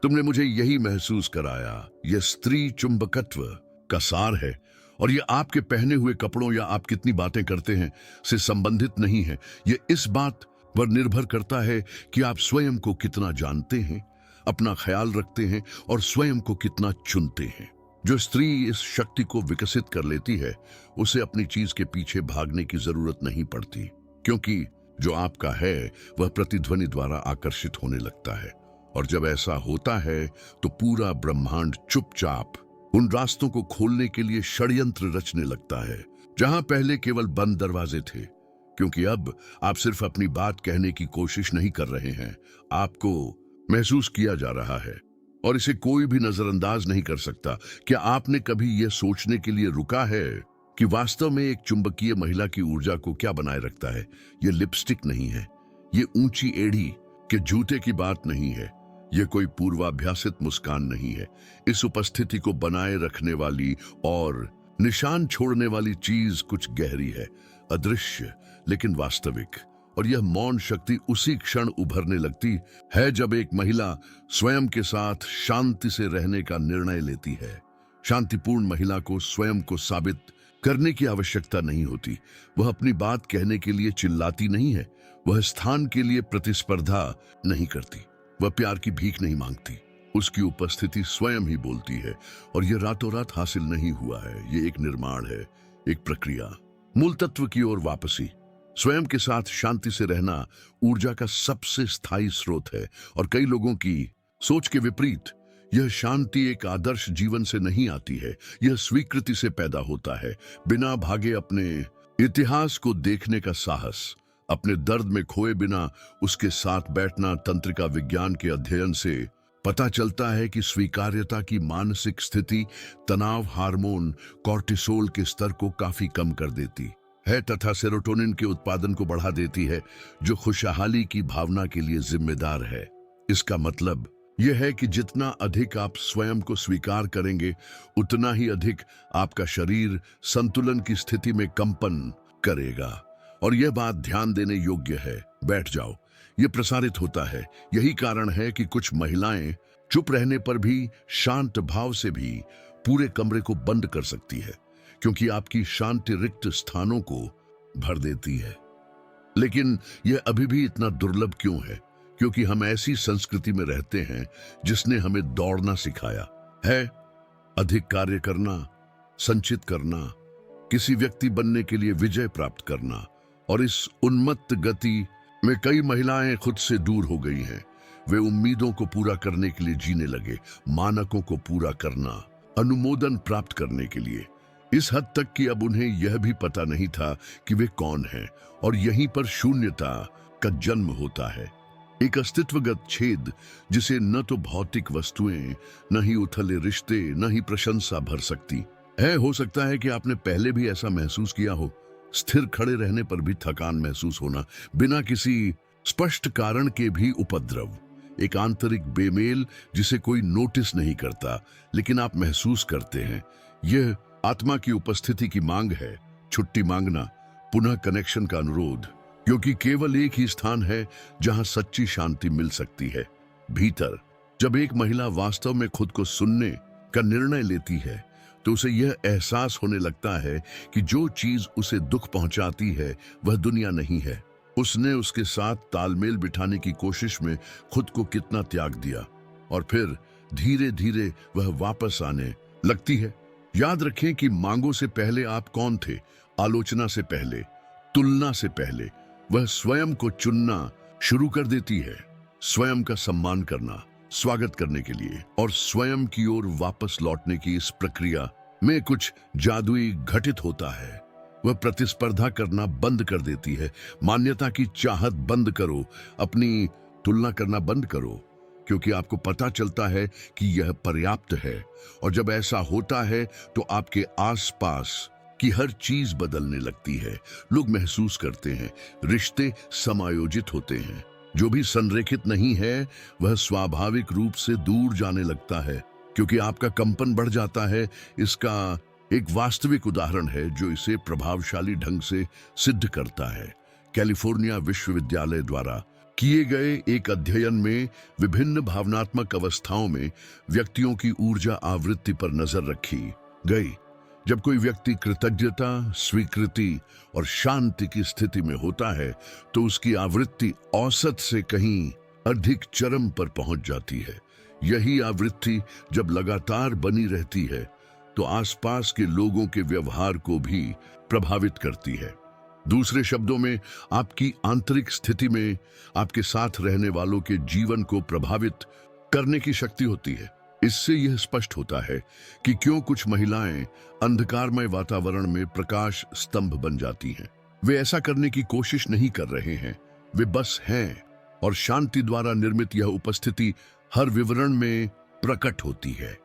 तुमने मुझे यही महसूस कराया। यह स्त्री चुंबकत्व का सार है और यह आपके पहने हुए कपड़ों या आप कितनी बातें करते हैं से संबंधित नहीं है। यह इस बात पर निर्भर करता है कि आप स्वयं को कितना जानते हैं, अपना ख्याल रखते हैं और स्वयं को कितना चुनते हैं। जो स्त्री इस शक्ति को विकसित कर लेती है उसे अपनी चीज के पीछे भागने की जरूरत नहीं पड़ती, क्योंकि जो आपका है वह प्रतिध्वनि द्वारा आकर्षित होने लगता है। और जब ऐसा होता है तो पूरा ब्रह्मांड चुपचाप उन रास्तों को खोलने के लिए षड्यंत्र रचने लगता है जहां पहले केवल बंद दरवाजे थे, क्योंकि अब आप सिर्फ अपनी बात कहने की कोशिश नहीं कर रहे हैं, आपको महसूस किया जा रहा है और इसे कोई भी नजरअंदाज नहीं कर सकता। क्या आपने कभी यह सोचने के लिए रुका है कि वास्तव में एक चुंबकीय महिला की ऊर्जा को क्या बनाए रखता है? यह लिपस्टिक नहीं है, ये ऊंची एड़ी के जूते की बात नहीं है, यह कोई पूर्वाभ्यासित मुस्कान नहीं है। इस उपस्थिति को बनाए रखने वाली और निशान छोड़ने वाली चीज कुछ गहरी है, अदृश्य लेकिन वास्तविक। और यह मौन शक्ति उसी क्षण उभरने लगती है जब एक महिला स्वयं के साथ शांति से रहने का निर्णय लेती है। शांतिपूर्ण महिला को स्वयं को साबित करने की आवश्यकता नहीं होती। वह अपनी बात कहने के लिए चिल्लाती नहीं है, वह स्थान के लिए प्रतिस्पर्धा नहीं करती, वह प्यार की भीख नहीं मांगती। उसकी उपस्थिति स्वयं ही बोलती है और यह रातों रात हासिल नहीं हुआ है, यह एक निर्माण है, एक प्रक्रिया। मूल तत्व की ओर वापसी। स्वयं के साथ शांति से रहना ऊर्जा का सबसे स्थायी स्रोत है और कई लोगों की सोच के विपरीत यह शांति एक आदर्श जीवन से नहीं आती है, यह स्वीकृति से पैदा होता है। बिना भागे अपने इतिहास को देखने का साहस, अपने दर्द में खोए बिना उसके साथ बैठना। तंत्रिका विज्ञान के अध्ययन से पता चलता है कि स्वीकार्यता की मानसिक स्थिति तनाव हार्मोन कॉर्टिसोल के स्तर को काफी कम कर देती है तथा सेरोटोनिन के उत्पादन को बढ़ा देती है, जो खुशहाली की भावना के लिए जिम्मेदार है। इसका मतलब यह है कि जितना अधिक आप स्वयं को स्वीकार करेंगे, उतना ही अधिक आपका शरीर संतुलन की स्थिति में कंपन करेगा। और यह बात ध्यान देने योग्य है। बैठ जाओ, यह प्रसारित होता है। यही कारण है कि कुछ महिलाएं चुप रहने पर भी शांत भाव से भी पूरे कमरे को बंद कर सकती है, क्योंकि आपकी शांति रिक्त स्थानों को भर देती है। लेकिन यह अभी भी इतना दुर्लभ क्यों है? क्योंकि हम ऐसी संस्कृति में रहते हैं जिसने हमें दौड़ना सिखाया है, अधिक कार्य करना, संचित करना, किसी व्यक्ति बनने के लिए विजय प्राप्त करना। और इस उन्मत्त गति में कई महिलाएं खुद से दूर हो गई हैं। वे उम्मीदों को पूरा करने के लिए जीने लगे, मानकों को पूरा करना, अनुमोदन प्राप्त करने के लिए, इस हद तक कि अब उन्हें यह भी पता नहीं था कि वे कौन हैं। और यहीं पर शून्यता का जन्म होता है, एक अस्तित्वगत छेद जिसे न तो भौतिक वस्तुएं, न ही उथले रिश्ते, न ही प्रशंसा भर सकती है। हो सकता है कि आपने पहले भी ऐसा महसूस किया हो, स्थिर खड़े रहने पर भी थकान महसूस होना, बिना किसी स्पष्ट कारण के भी उपद्रव, एक आंतरिक बेमेल जिसे कोई नोटिस नहीं करता लेकिन आप महसूस करते हैं। यह आत्मा की उपस्थिति की मांग है, छुट्टी मांगना, पुनः कनेक्शन का अनुरोध, क्योंकि केवल एक ही स्थान है जहां सच्ची शांति मिल सकती है, भीतर। जब एक महिला वास्तव में खुद को सुनने का निर्णय लेती है तो उसे यह एहसास होने लगता है कि जो चीज उसे दुख पहुंचाती है वह दुनिया नहीं है। उसने उसके साथ तालमेल बिठाने की कोशिश में खुद को कितना त्याग दिया, और फिर धीरे धीरे वह वापस आने लगती है। याद रखें कि मांगों से पहले आप कौन थे, आलोचना से पहले, तुलना से पहले वह स्वयं को चुनना शुरू कर देती है, स्वयं का सम्मान करना, स्वागत करने के लिए और स्वयं की ओर वापस लौटने की इस प्रक्रिया में कुछ जादुई घटित होता है। वह प्रतिस्पर्धा करना बंद कर देती है, मान्यता की चाहत बंद करो, अपनी तुलना करना बंद करो, क्योंकि आपको पता चलता है कि यह पर्याप्त है। और जब ऐसा होता है तो आपके आसपास की हर चीज बदलने लगती है। लोग महसूस करते हैं, रिश्ते समायोजित होते हैं, जो भी संरेखित नहीं है वह स्वाभाविक रूप से दूर जाने लगता है, क्योंकि आपका कंपन बढ़ जाता है। इसका एक वास्तविक उदाहरण है जो इसे प्रभावशाली ढंग से सिद्ध करता है। कैलिफोर्निया विश्वविद्यालय द्वारा किए गए एक अध्ययन में विभिन्न भावनात्मक अवस्थाओं में व्यक्तियों की ऊर्जा आवृत्ति पर नजर रखी गई। जब कोई व्यक्ति कृतज्ञता, स्वीकृति और शांति की स्थिति में होता है तो उसकी आवृत्ति औसत से कहीं अधिक चरम पर पहुंच जाती है। यही आवृत्ति जब लगातार बनी रहती है तो आसपास के लोगों के व्यवहार को भी प्रभावित करती है। दूसरे शब्दों में, आपकी आंतरिक स्थिति में आपके साथ रहने वालों के जीवन को प्रभावित करने की शक्ति होती है। इससे यह स्पष्ट होता है कि क्यों कुछ महिलाएं अंधकारमय वातावरण में प्रकाश स्तंभ बन जाती हैं। वे ऐसा करने की कोशिश नहीं कर रहे हैं, वे बस हैं, और शांति द्वारा निर्मित यह उपस्थिति हर विवरण में प्रकट होती है,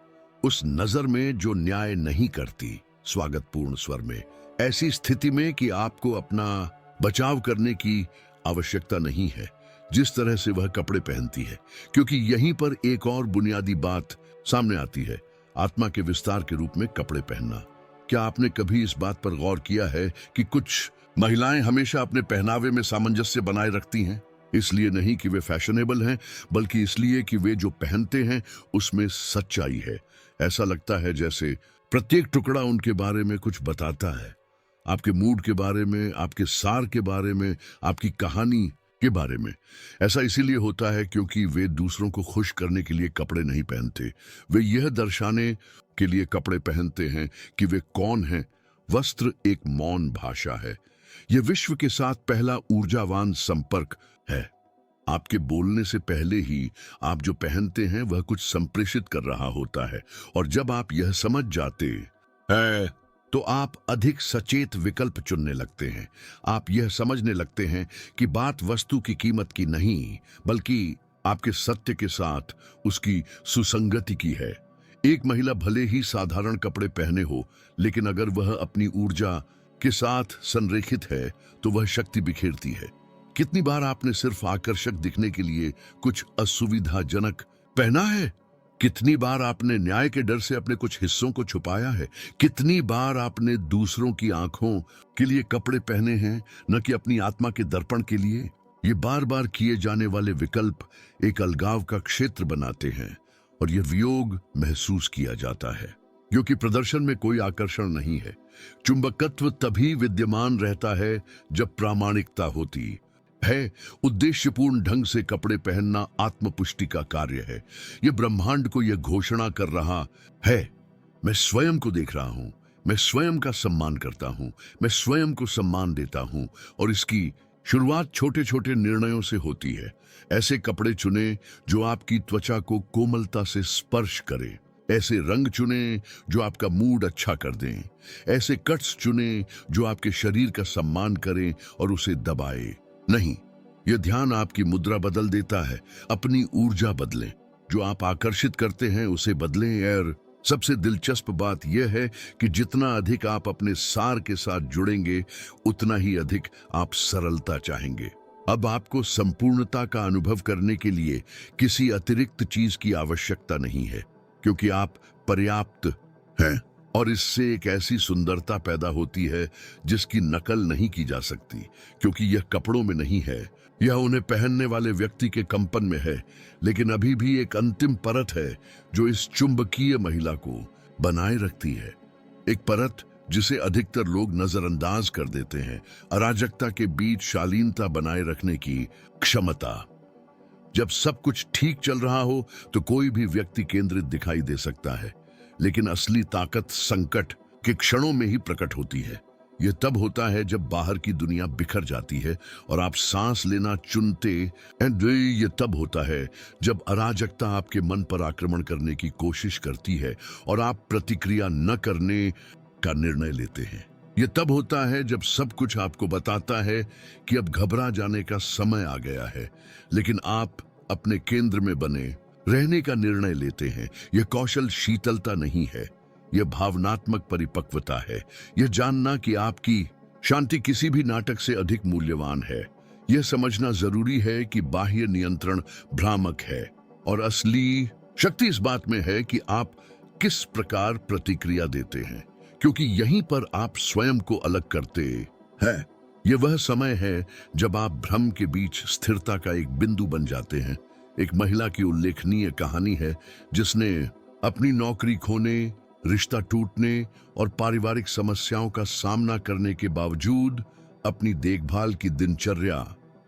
उस नजर में जो न्याय नहीं करती, स्वागतपूर्ण स्वर में, ऐसी स्थिति में कि आपको अपना बचाव करने की आवश्यकता नहीं है, जिस तरह से वह कपड़े पहनती है। क्योंकि यहीं पर एक और बुनियादी बात सामने आती है, आत्मा के विस्तार के रूप में कपड़े पहनना। क्या आपने कभी इस बात पर गौर किया है कि कुछ महिलाएं हमेशा अपने पहनावे में सामंजस्य बनाए रखती हैं? इसलिए नहीं कि वे फैशनेबल हैं, बल्कि इसलिए कि वे जो पहनते हैं उसमें सच्चाई है। ऐसा लगता है जैसे प्रत्येक टुकड़ा उनके बारे में कुछ बताता है, आपके मूड के बारे में, आपके सार के बारे में, आपकी कहानी के बारे में। ऐसा इसीलिए होता है क्योंकि वे दूसरों को खुश करने के लिए कपड़े नहीं पहनते, वे यह दर्शाने के लिए कपड़े पहनते हैं कि वे कौन हैं। वस्त्र एक मौन भाषा है। यह विश्व के साथ पहला ऊर्जावान संपर्क है। आपके बोलने से पहले ही आप जो पहनते हैं वह कुछ संप्रेषित कर रहा होता है, और जब आप यह समझ जाते हैं तो आप अधिक सचेत विकल्प चुनने लगते हैं। आप यह समझने लगते हैं कि बात वस्तु की कीमत की नहीं, बल्कि आपके सत्य के साथ उसकी सुसंगति की है। एक महिला भले ही साधारण कपड़े पहने हो, लेकिन अगर वह अपनी ऊर्जा के साथ संरेखित है तो वह शक्ति बिखेरती है। कितनी बार आपने सिर्फ आकर्षक दिखने के लिए कुछ असुविधाजनक पहना है? कितनी बार आपने न्याय के डर से अपने कुछ हिस्सों को छुपाया है? कितनी बार आपने दूसरों की आंखों के लिए कपड़े पहने हैं, न कि अपनी आत्मा के दर्पण के लिए? ये बार बार किए जाने वाले विकल्प एक अलगाव का क्षेत्र बनाते हैं, और यह वियोग महसूस किया जाता है क्योंकि प्रदर्शन में कोई आकर्षण नहीं है। चुंबकत्व तभी विद्यमान रहता है जब प्रामाणिकता होती है। उद्देश्यपूर्ण ढंग से कपड़े पहनना आत्मपुष्टि का कार्य है। यह ब्रह्मांड को यह घोषणा कर रहा है, मैं स्वयं को देख रहा हूं, मैं स्वयं का सम्मान करता हूं, मैं स्वयं को सम्मान देता हूं। और इसकी शुरुआत छोटे छोटे निर्णयों से होती है। ऐसे कपड़े चुने जो आपकी त्वचा को कोमलता से स्पर्श करें, ऐसे रंग चुने जो आपका मूड अच्छा कर दें, ऐसे कट्स चुने जो आपके शरीर का सम्मान करें और उसे दबाए नहीं। यह ध्यान आपकी मुद्रा बदल देता है। अपनी ऊर्जा बदलें, जो आप आकर्षित करते हैं उसे बदलें। और सबसे दिलचस्प बात यह है कि जितना अधिक आप अपने सार के साथ जुड़ेंगे, उतना ही अधिक आप सरलता चाहेंगे। अब आपको संपूर्णता का अनुभव करने के लिए किसी अतिरिक्त चीज की आवश्यकता नहीं है, क्योंकि आप पर्याप्त हैं। और इससे एक ऐसी सुंदरता पैदा होती है जिसकी नकल नहीं की जा सकती, क्योंकि यह कपड़ों में नहीं है, यह उन्हें पहनने वाले व्यक्ति के कंपन में है। लेकिन अभी भी एक अंतिम परत है जो इस चुंबकीय महिला को बनाए रखती है, एक परत जिसे अधिकतर लोग नजरअंदाज कर देते हैं। अराजकता के बीच शालीनता बनाए रखने की क्षमता। जब सब कुछ ठीक चल रहा हो तो कोई भी व्यक्ति केंद्रित दिखाई दे सकता है, लेकिन असली ताकत संकट के क्षणों में ही प्रकट होती है। यह तब होता है जब बाहर की दुनिया बिखर जाती है और आप सांस लेना चुनते हैं। यह तब होता है जब अराजकता आपके मन पर आक्रमण करने की कोशिश करती है और आप प्रतिक्रिया न करने का निर्णय लेते हैं। यह तब होता है जब सब कुछ आपको बताता है कि अब घबरा जाने का समय आ गया है, लेकिन आप अपने केंद्र में बने रहने का निर्णय लेते हैं। यह कौशल शीतलता नहीं है, यह भावनात्मक परिपक्वता है। यह जानना कि आपकी शांति किसी भी नाटक से अधिक मूल्यवान है। यह समझना जरूरी है कि बाह्य नियंत्रण भ्रामक है और असली शक्ति इस बात में है कि आप किस प्रकार प्रतिक्रिया देते हैं, क्योंकि यहीं पर आप स्वयं को अलग करते हैं। यह वह समय है जब आप भ्रम के बीच स्थिरता का एक बिंदु बन जाते हैं। एक महिला की उल्लेखनीय कहानी है जिसने अपनी नौकरी खोने, रिश्ता टूटने और पारिवारिक समस्याओं का सामना करने के बावजूद अपनी देखभाल की दिनचर्या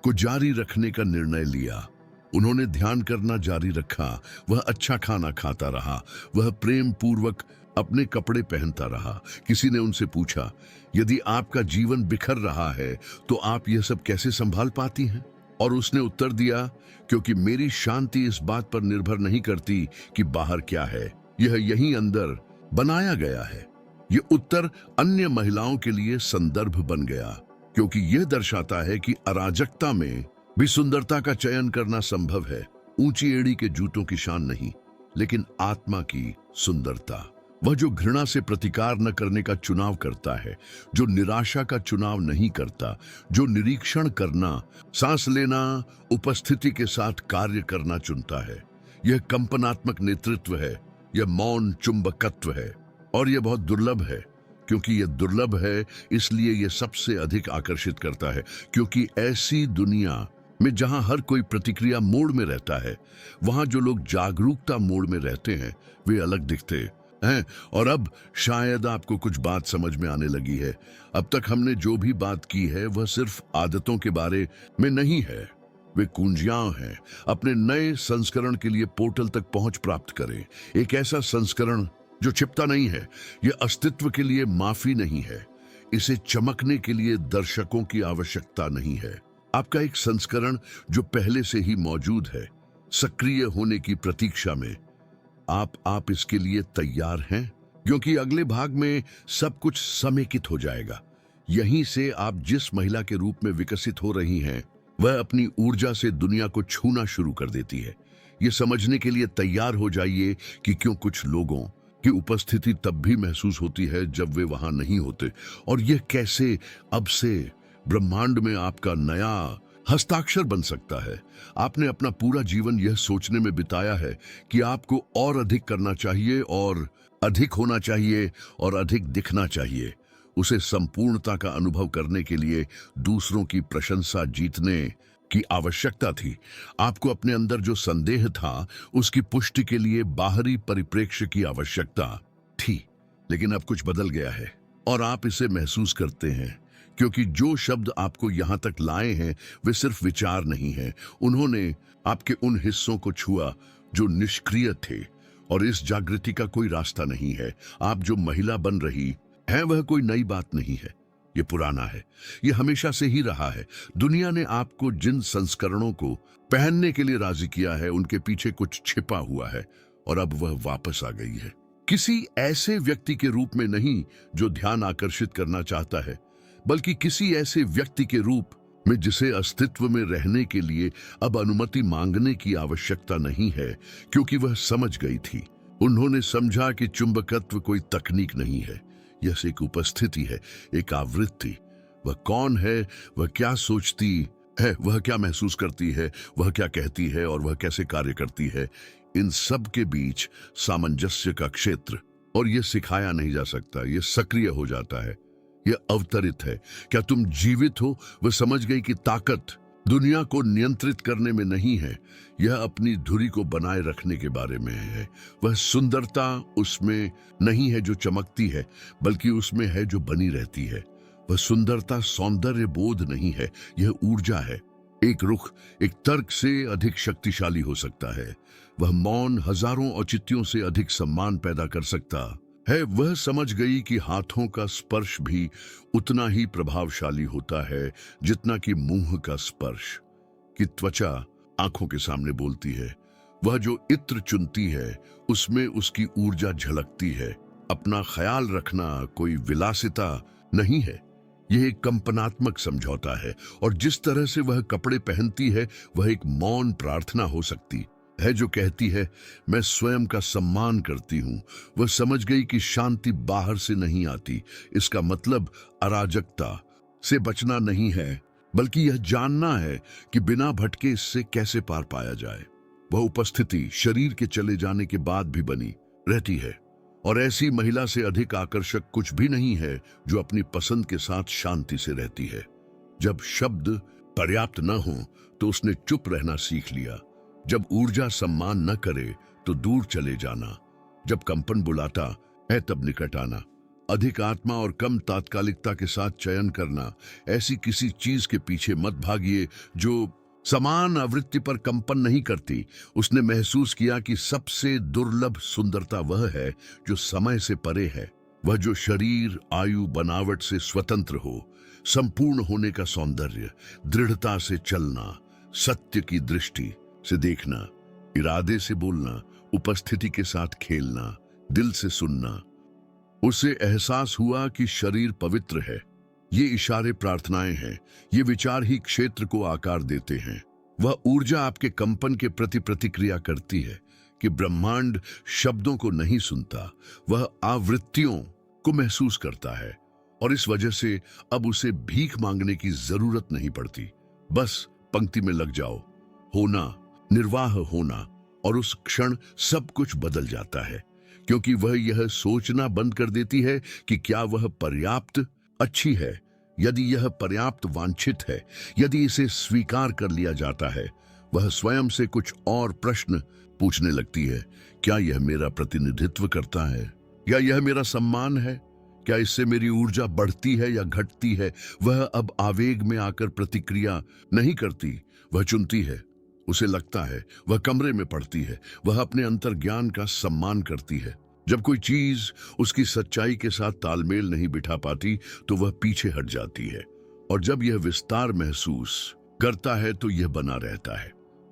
को जारी रखने का निर्णय लिया। उन्होंने ध्यान करना जारी रखा, वह अच्छा खाना खाता रहा, वह प्रेम पूर्वक अपने कपड़े पहनता रहा। किसी ने उनसे पूछा, यदि आपका जीवन बिखर रहा है तो आप यह सब कैसे संभाल पाती हैं? और उसने उत्तर दिया, क्योंकि मेरी शांति इस बात पर निर्भर नहीं करती कि बाहर क्या है, यह यहीं अंदर बनाया गया है। यह उत्तर अन्य महिलाओं के लिए संदर्भ बन गया, क्योंकि यह दर्शाता है कि अराजकता में भी सुंदरता का चयन करना संभव है। ऊंची एड़ी के जूतों की शान नहीं, लेकिन आत्मा की सुंदरता। वह जो घृणा से प्रतिकार न करने का चुनाव करता है, जो निराशा का चुनाव नहीं करता, जो निरीक्षण करना, सांस लेना, उपस्थिति के साथ कार्य करना चुनता है। यह कंपनात्मक नेतृत्व है, यह मौन चुंबकत्व है, और यह बहुत दुर्लभ है। क्योंकि यह दुर्लभ है, इसलिए यह सबसे अधिक आकर्षित करता है। क्योंकि ऐसी दुनिया में जहां हर कोई प्रतिक्रिया मोड में रहता है, वहां जो लोग जागरूकता मोड में रहते हैं वे अलग दिखते हैं। और अब शायद आपको कुछ बात समझ में आने लगी है। अब तक हमने जो भी बात की है वह सिर्फ आदतों के बारे में नहीं है, वे कुंजियां हैं। अपने नए संस्करण के लिए पोर्टल तक पहुंच प्राप्त करें। एक ऐसा संस्करण जो छिपता नहीं है। यह अस्तित्व के लिए माफी नहीं है, इसे चमकने के लिए दर्शकों की आवश्यकता नहीं है। आपका एक संस्करण जो पहले से ही मौजूद है, सक्रिय होने की प्रतीक्षा में। आप इसके लिए तैयार हैं? क्योंकि अगले भाग में सब कुछ समेकित हो जाएगा। यहीं से आप जिस महिला के रूप में विकसित हो रही हैं, वह अपनी ऊर्जा से दुनिया को छूना शुरू कर देती है। यह समझने के लिए तैयार हो जाइए कि क्यों कुछ लोगों की उपस्थिति तब भी महसूस होती है जब वे वहां नहीं होते, और यह कैसे अब से ब्रह्मांड में आपका नया हस्ताक्षर बन सकता है। आपने अपना पूरा जीवन यह सोचने में बिताया है कि आपको और अधिक करना चाहिए, और अधिक होना चाहिए, और अधिक दिखना चाहिए। उसे संपूर्णता का अनुभव करने के लिए दूसरों की प्रशंसा जीतने की आवश्यकता थी। आपको अपने अंदर जो संदेह था उसकी पुष्टि के लिए बाहरी परिप्रेक्ष्य की आवश्यकता थी। लेकिन अब कुछ बदल गया है, और आप इसे महसूस करते हैं। क्योंकि जो शब्द आपको यहां तक लाए हैं वे सिर्फ विचार नहीं हैं। उन्होंने आपके उन हिस्सों को छुआ जो निष्क्रिय थे, और इस जागृति का कोई रास्ता नहीं है। आप जो महिला बन रही है वह कोई नई बात नहीं है, ये पुराना है, ये हमेशा से ही रहा है। दुनिया ने आपको जिन संस्करणों को पहनने के लिए राजी किया है उनके पीछे कुछ छिपा हुआ है, और अब वह वापस आ गई है। किसी ऐसे व्यक्ति के रूप में नहीं जो ध्यान आकर्षित करना चाहता है, बल्कि किसी ऐसे व्यक्ति के रूप में जिसे अस्तित्व में रहने के लिए अब अनुमति मांगने की आवश्यकता नहीं है। क्योंकि वह समझ गई थी। उन्होंने समझा कि चुंबकत्व कोई तकनीक नहीं है, यह एक उपस्थिति है, एक आवृत्ति। वह कौन है, वह क्या सोचती है, वह क्या महसूस करती है, वह क्या कहती है, और वह कैसे कार्य करती है, इन सब के बीच सामंजस्य का क्षेत्र। और यह सिखाया नहीं जा सकता, यह सक्रिय हो जाता है, यह अवतरित है। क्या तुम जीवित हो? वह समझ गई कि ताकत दुनिया को नियंत्रित करने में नहीं है, यह अपनी धुरी को बनाए रखने के बारे में है। वह सुंदरता उसमें नहीं है जो चमकती है, बल्कि उसमें है जो बनी रहती है। वह सुंदरता सौंदर्य बोध नहीं है, यह ऊर्जा है। एक रुख एक तर्क से अधिक शक्तिशाली हो सकता है। वह मौन हजारों औचित्यों से अधिक सम्मान पैदा कर सकता है। वह समझ गई कि हाथों का स्पर्श भी उतना ही प्रभावशाली होता है जितना कि मुंह का स्पर्श, कि त्वचा आंखों के सामने बोलती है। वह जो इत्र चुनती है उसमें उसकी ऊर्जा झलकती है। अपना ख्याल रखना कोई विलासिता नहीं है, यह एक कंपनात्मक समझौता है। और जिस तरह से वह कपड़े पहनती है वह एक मौन प्रार्थना हो सकती है जो कहती है, मैं स्वयं का सम्मान करती हूं। वह समझ गई कि शांति बाहर से नहीं आती। इसका मतलब अराजकता से बचना नहीं है, बल्कि यह जानना है कि बिना भटके इससे कैसे पार पाया जाए। वह उपस्थिति शरीर के चले जाने के बाद भी बनी रहती है, और ऐसी महिला से अधिक आकर्षक कुछ भी नहीं है जो अपनी पसंद के साथ शांति से रहती है। जब शब्द पर्याप्त न हो तो उसने चुप रहना सीख लिया। जब ऊर्जा सम्मान न करे तो दूर चले जाना। जब कंपन बुलाता है तब निकट आना। अधिक आत्मा और कम तात्कालिकता के साथ चयन करना। ऐसी किसी चीज के पीछे मत भागिए जो समान आवृत्ति पर कंपन नहीं करती। उसने महसूस किया कि सबसे दुर्लभ सुंदरता वह है जो समय से परे है। वह जो शरीर आयु बनावट से स्वतंत्र हो। संपूर्ण होने का सौंदर्य, दृढ़ता से चलना, सत्य की दृष्टि से देखना, इरादे से बोलना, उपस्थिति के साथ खेलना, दिल से सुनना। उसे एहसास हुआ कि शरीर पवित्र है। ये इशारे प्रार्थनाएं हैं, ये विचार ही क्षेत्र को आकार देते हैं। वह ऊर्जा आपके कंपन के प्रति प्रतिक्रिया करती है कि ब्रह्मांड शब्दों को नहीं सुनता, वह आवृत्तियों को महसूस करता है। और इस वजह से अब उसे भीख मांगने की जरूरत नहीं पड़ती। बस पंक्ति में लग जाओ, होना, निर्वाह होना, और उस क्षण सब कुछ बदल जाता है। क्योंकि वह यह सोचना बंद कर देती है कि क्या वह पर्याप्त अच्छी है। यदि यह पर्याप्त वांछित है, यदि इसे स्वीकार कर लिया जाता है, वह स्वयं से कुछ और प्रश्न पूछने लगती है। क्या यह मेरा प्रतिनिधित्व करता है, या यह मेरा सम्मान है? क्या इससे मेरी ऊर्जा बढ़ती है या घटती है? वह अब आवेग में आकर प्रतिक्रिया नहीं करती, वह चुनती है। उसे लगता है, वह कमरे में पढ़ती है, वह अपने अंतर्ज्ञान का सम्मान करती है। जब कोई चीज उसकी सच्चाई के साथ तालमेल नहीं बिठा पाती तो वह पीछे हट जाती है, और जब यह विस्तार महसूस करता है तो यह बना रहता है।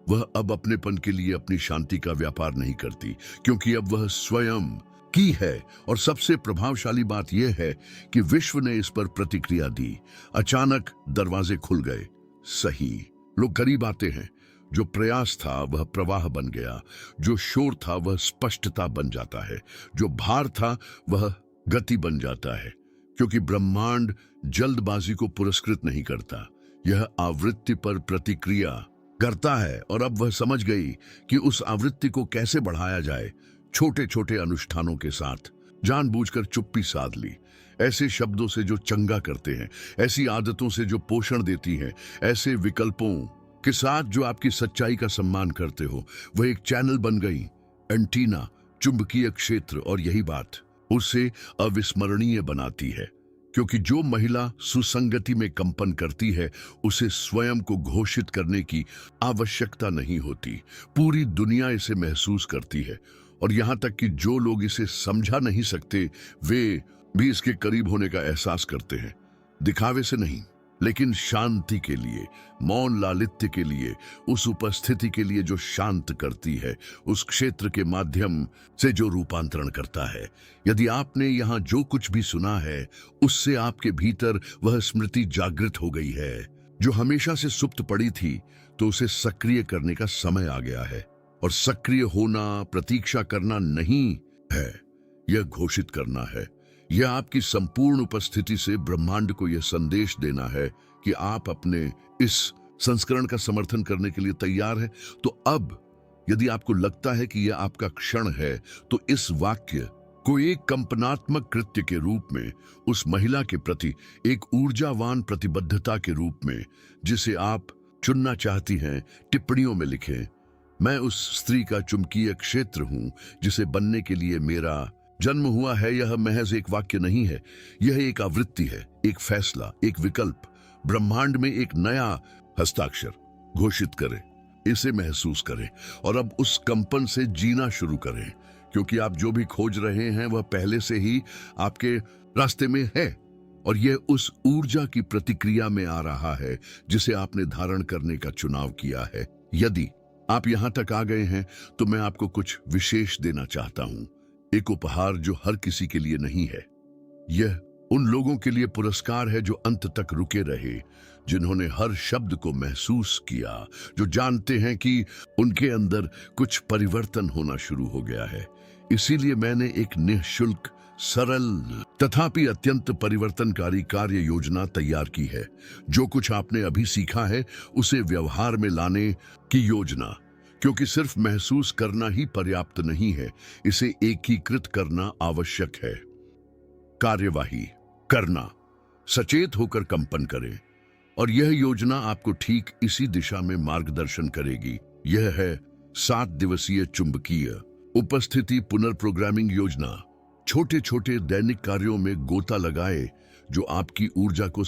वह अब अपनेपन के लिए अपनी शांति का व्यापार नहीं करती, क्योंकि अब वह स्वयं की है। और सबसे प्रभावशाली बात यह है कि विश्व ने इस पर प्रतिक्रिया दी। अचानक दरवाजे खुल गए। सही लोग करीब आते हैं। जो प्रयास था वह प्रवाह बन गया, जो शोर था वह स्पष्टता बन जाता है, जो भार था वह गति बन जाता है। क्योंकि ब्रह्मांड जल्दबाजी को पुरस्कृत नहीं करता, यह आवृत्ति पर प्रतिक्रिया करता है। और अब वह समझ गई कि उस आवृत्ति को कैसे बढ़ाया जाए। छोटे छोटे अनुष्ठानों के साथ जानबूझकर चुप्पी साध ली, ऐसे शब्दों से जो चंगा करते हैं, ऐसी आदतों से जो पोषण देती हैं, ऐसे विकल्पों के साथ जो आपकी सच्चाई का सम्मान करते हो। वह एक चैनल बन गई, एंटीना, चुंबकीय क्षेत्र, और यही बात उसे अविस्मरणीय बनाती है। क्योंकि जो महिला सुसंगति में कंपन करती है, उसे स्वयं को घोषित करने की आवश्यकता नहीं होती। पूरी दुनिया इसे महसूस करती है, और यहां तक कि जो लोग इसे समझा नहीं सकते, वे भी इसके करीब होने का एहसास करते हैं। दिखावे से नहीं, लेकिन शांति के लिए, मौन लालित्य के लिए, उस उपस्थिति के लिए जो शांत करती है, उस क्षेत्र के माध्यम से जो रूपांतरण करता है। यदि आपने यहाँ जो कुछ भी सुना है, उससे आपके भीतर वह स्मृति जागृत हो गई है जो हमेशा से सुप्त पड़ी थी, तो उसे सक्रिय करने का समय आ गया है। और सक्रिय होना प्रतीक्षा करना नहीं है, यह घोषित करना है। यह आपकी संपूर्ण उपस्थिति से ब्रह्मांड को यह संदेश देना है कि आप अपने इस संस्करण का समर्थन करने के लिए तैयार हैं। तो अब यदि आपको लगता है कि यह आपका क्षण है, तो इस वाक्य को एक कंपनात्मक कृत्य के रूप में, उस महिला के प्रति एक ऊर्जावान प्रतिबद्धता के रूप में, जिसे आप चुनना चाहती हैं, टिप्पणियों में लिखें। मैं उस स्त्री का चुंबकीय क्षेत्र हूं जिसे बनने के लिए मेरा जन्म हुआ है। यह महज एक वाक्य नहीं है, यह एक आवृत्ति है, एक फैसला, एक विकल्प। ब्रह्मांड में एक नया हस्ताक्षर घोषित करें, इसे महसूस करें, और अब उस कंपन से जीना शुरू करें। क्योंकि आप जो भी खोज रहे हैं वह पहले से ही आपके रास्ते में है, और यह उस ऊर्जा की प्रतिक्रिया में आ रहा है जिसे आपने धारण करने का चुनाव किया है। यदि आप यहां तक आ गए हैं तो मैं आपको कुछ विशेष देना चाहता हूं, एक उपहार जो हर किसी के लिए नहीं है। यह उन लोगों के लिए पुरस्कार है जो अंत तक रुके रहे, जिन्होंने हर शब्द को महसूस किया, जो जानते हैं कि उनके अंदर कुछ परिवर्तन होना शुरू हो गया है। इसीलिए मैंने एक निःशुल्क, सरल तथापि अत्यंत परिवर्तनकारी कार्य योजना तैयार की है। जो कुछ आपने अभी सीखा है उसे व्यवहार में लाने की योजना। क्योंकि सिर्फ महसूस करना ही पर्याप्त नहीं है, इसे एकीकृत करना आवश्यक है। कार्यवाही करना, सचेत होकर कंपन करें, और यह योजना आपको ठीक इसी दिशा में मार्गदर्शन करेगी। यह है 7 दिवसीय चुंबकीय उपस्थिति पुनर्प्रोग्रामिंग योजना। छोटे छोटे दैनिक कार्यों में गोता लगाए जो आपकी ऊर्जा को